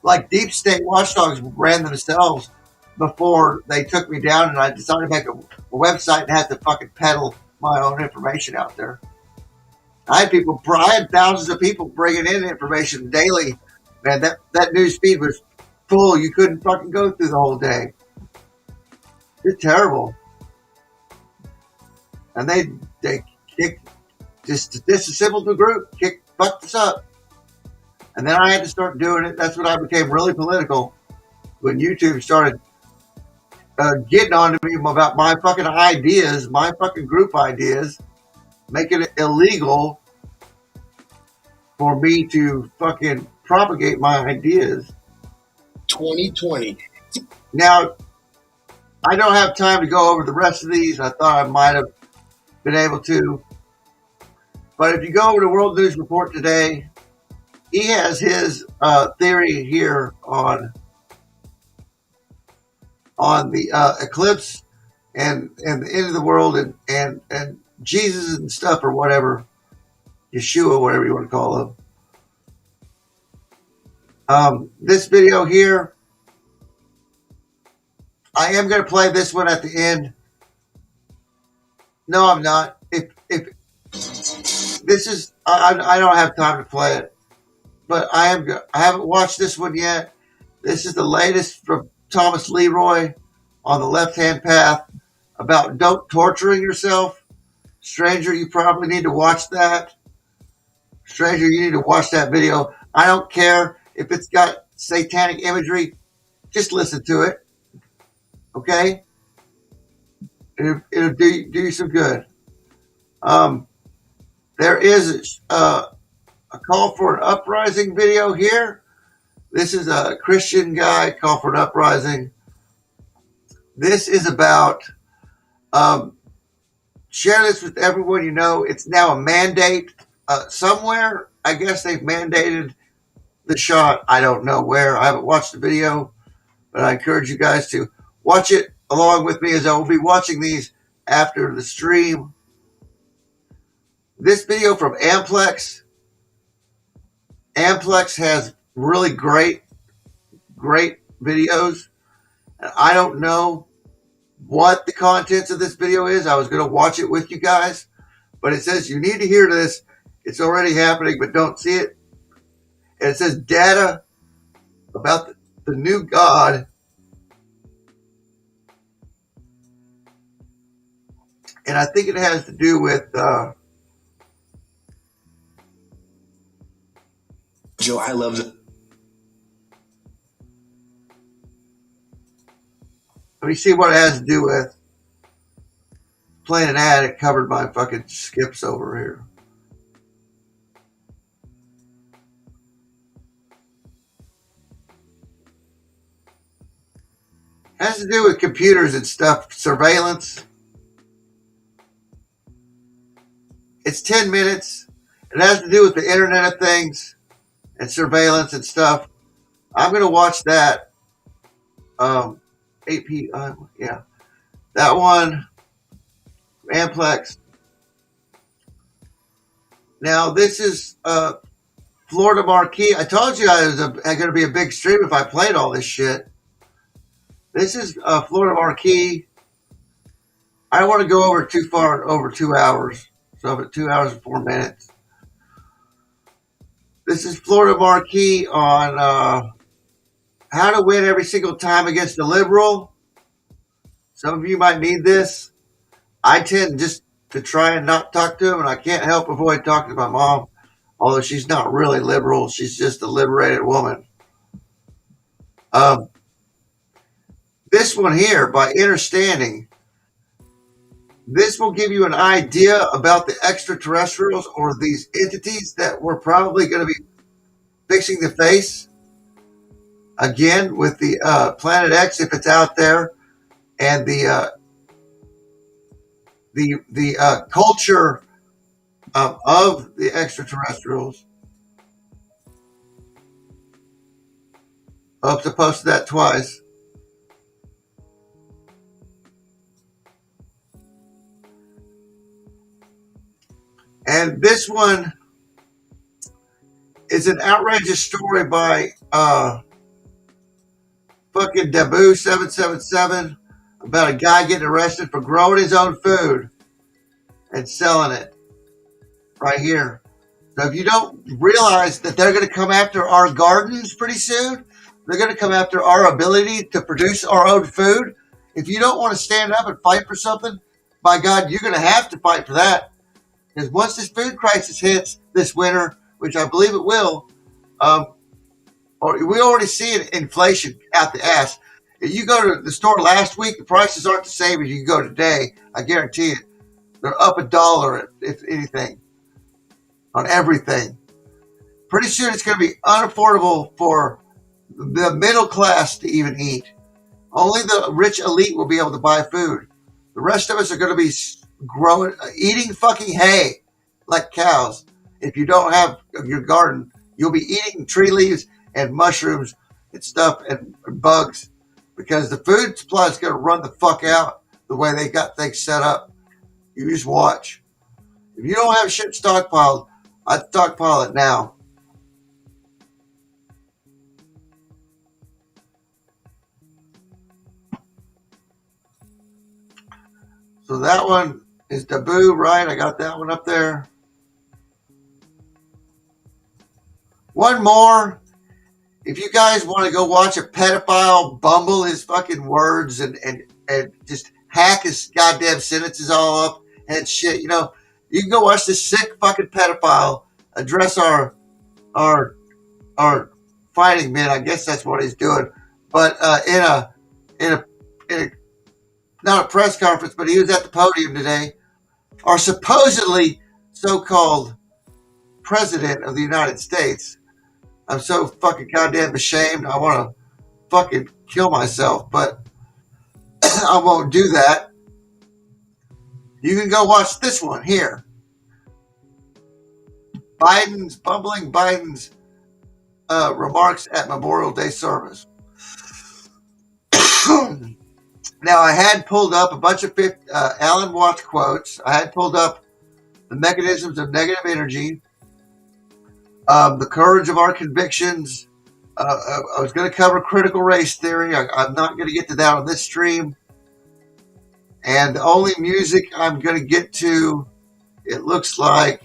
Like Deep State Watchdogs ran themselves before they took me down, and I decided to make a website and had to fucking peddle my own information out there. I had thousands of people bringing in information daily. Man, that news feed was full. You couldn't fucking go through the whole day. It's terrible. And they kicked, just disassembled the group, fucked us up. And then I had to start doing it. That's when I became really political, when YouTube started getting on to me about my fucking ideas, my fucking group ideas, making it illegal for me to fucking propagate my ideas. 2020. Now, I don't have time to go over the rest of these. I thought I might have been able to. But if you go over to World News Report today, he has his theory here on the eclipse and the end of the world and Jesus and stuff or whatever, Yeshua, whatever you want to call him. This video here, I am going to play this one at the end. No, I'm not. If this is, I don't have time to play it, but I haven't watched this one yet. This is the latest from Thomas Leroy on the left-hand path about don't torturing yourself. Stranger, you probably need to watch that. Stranger, you need to watch that video. I don't care if it's got satanic imagery. Just listen to it. Okay? It'll do you some good. There is a call for an uprising video here. This is a Christian guy, call for an uprising. This is about share this with everyone you know. It's now a mandate somewhere. I guess they've mandated the shot. I don't know where. I haven't watched the video, but I encourage you guys to watch it along with me, as I will be watching these after the stream. This video from Amplex. Amplex has really great videos. And I don't know what the contents of this video is. I was going to watch it with you guys, but it says you need to hear this. It's already happening, but don't see it. And it says data about the new God. And I think it has to do with Joe, I love the. let me see what it has to do with. Playing an ad, it covered my fucking skips over here. It has to do with computers and stuff, surveillance. It's 10 minutes. It has to do with the Internet of Things and surveillance and stuff. I'm going to watch that. 8 p.m. Yeah. That one. Amplex. Now, this is Florida Marquee. I told you I was going to be a big stream if I played all this shit. This is Florida Marquee. I don't want to go over too far, over 2 hours. So I'm at 2 hours and 4 minutes. This is Florida Marquee on how to win every single time against a liberal. Some of you might need this. I tend just to try and not talk to him, and I can't help avoid talking to my mom, although she's not really liberal. She's just a liberated woman. This one here, by understanding, this will give you an idea about the extraterrestrials or these entities that we're probably going to be fixing the face again with the Planet X, if it's out there, and the culture of the extraterrestrials. Hope to post that twice. And this one is an outrageous story by fucking Dabu777 about a guy getting arrested for growing his own food and selling it right here. So if you don't realize that they're going to come after our gardens pretty soon, they're going to come after our ability to produce our own food. If you don't want to stand up and fight for something, by God, you're going to have to fight for that. Because once this food crisis hits this winter, which I believe it will, we already see inflation out the ass. If you go to the store last week, the prices aren't the same as you can go today. I guarantee it. They're up $1, if anything, on everything. Pretty soon it's going to be unaffordable for the middle class to even eat. Only the rich elite will be able to buy food. The rest of us are going to be eating fucking hay. like cows. If you don't have your garden, you'll be eating tree leaves and mushrooms and stuff and bugs because the food supply is going to run the fuck out the way they got things set up. You just watch. If you don't have shit stockpiled, I'd stockpile it now. So that one is Taboo, right? I got that one up there. One more. If you guys want to go watch a pedophile bumble his fucking words and just hack his goddamn sentences all up and shit, you know, you can go watch this sick fucking pedophile address our fighting men. I guess that's what he's doing. But in a not a press conference, but he was at the podium today. Our supposedly so-called president of the United States. I'm so fucking goddamn ashamed. I want to fucking kill myself, but I won't do that. You can go watch this one here. Biden's remarks at Memorial Day service. Now, I had pulled up a bunch of Alan Watts quotes. I had pulled up the mechanisms of negative energy, the courage of our convictions. I was going to cover critical race theory. I'm not going to get to that on this stream. And the only music I'm going to get to, it looks like,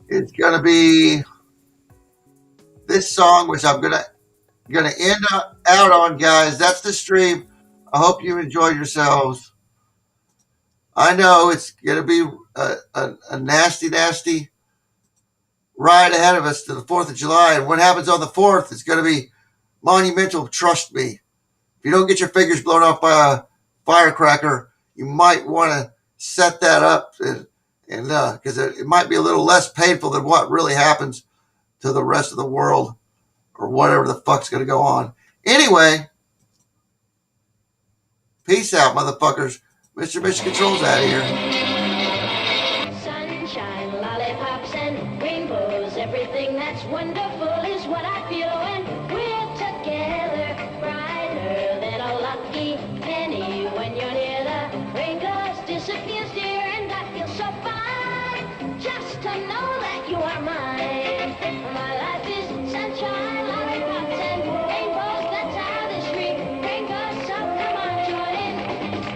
it's going to be this song, which I'm going to end out on, guys. That's the stream. I hope you enjoy yourselves. I know it's going to be a nasty, nasty ride ahead of us to the 4th of July. And what happens on the 4th is going to be monumental, trust me. If you don't get your fingers blown off by a firecracker, you might want to set that up and because it might be a little less painful than what really happens to the rest of the world or whatever the fuck's going to go on. Anyway, peace out, motherfuckers. Mr. Mission Control's out of here. Sunshine, lollipops, and rainbows. Everything that's wonderful is what I feel when we're together. Brighter than a lucky penny when you're near. The rain goes, disappears, dear, and I feel so fine just to know that you are mine. My life is sunshine, lollipops, and rainbows. That's how this ring goes. So come on, join in.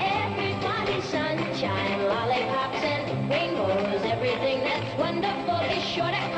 Everybody, sunshine, lollipops, and rainbows. Everything that's wonderful is sure to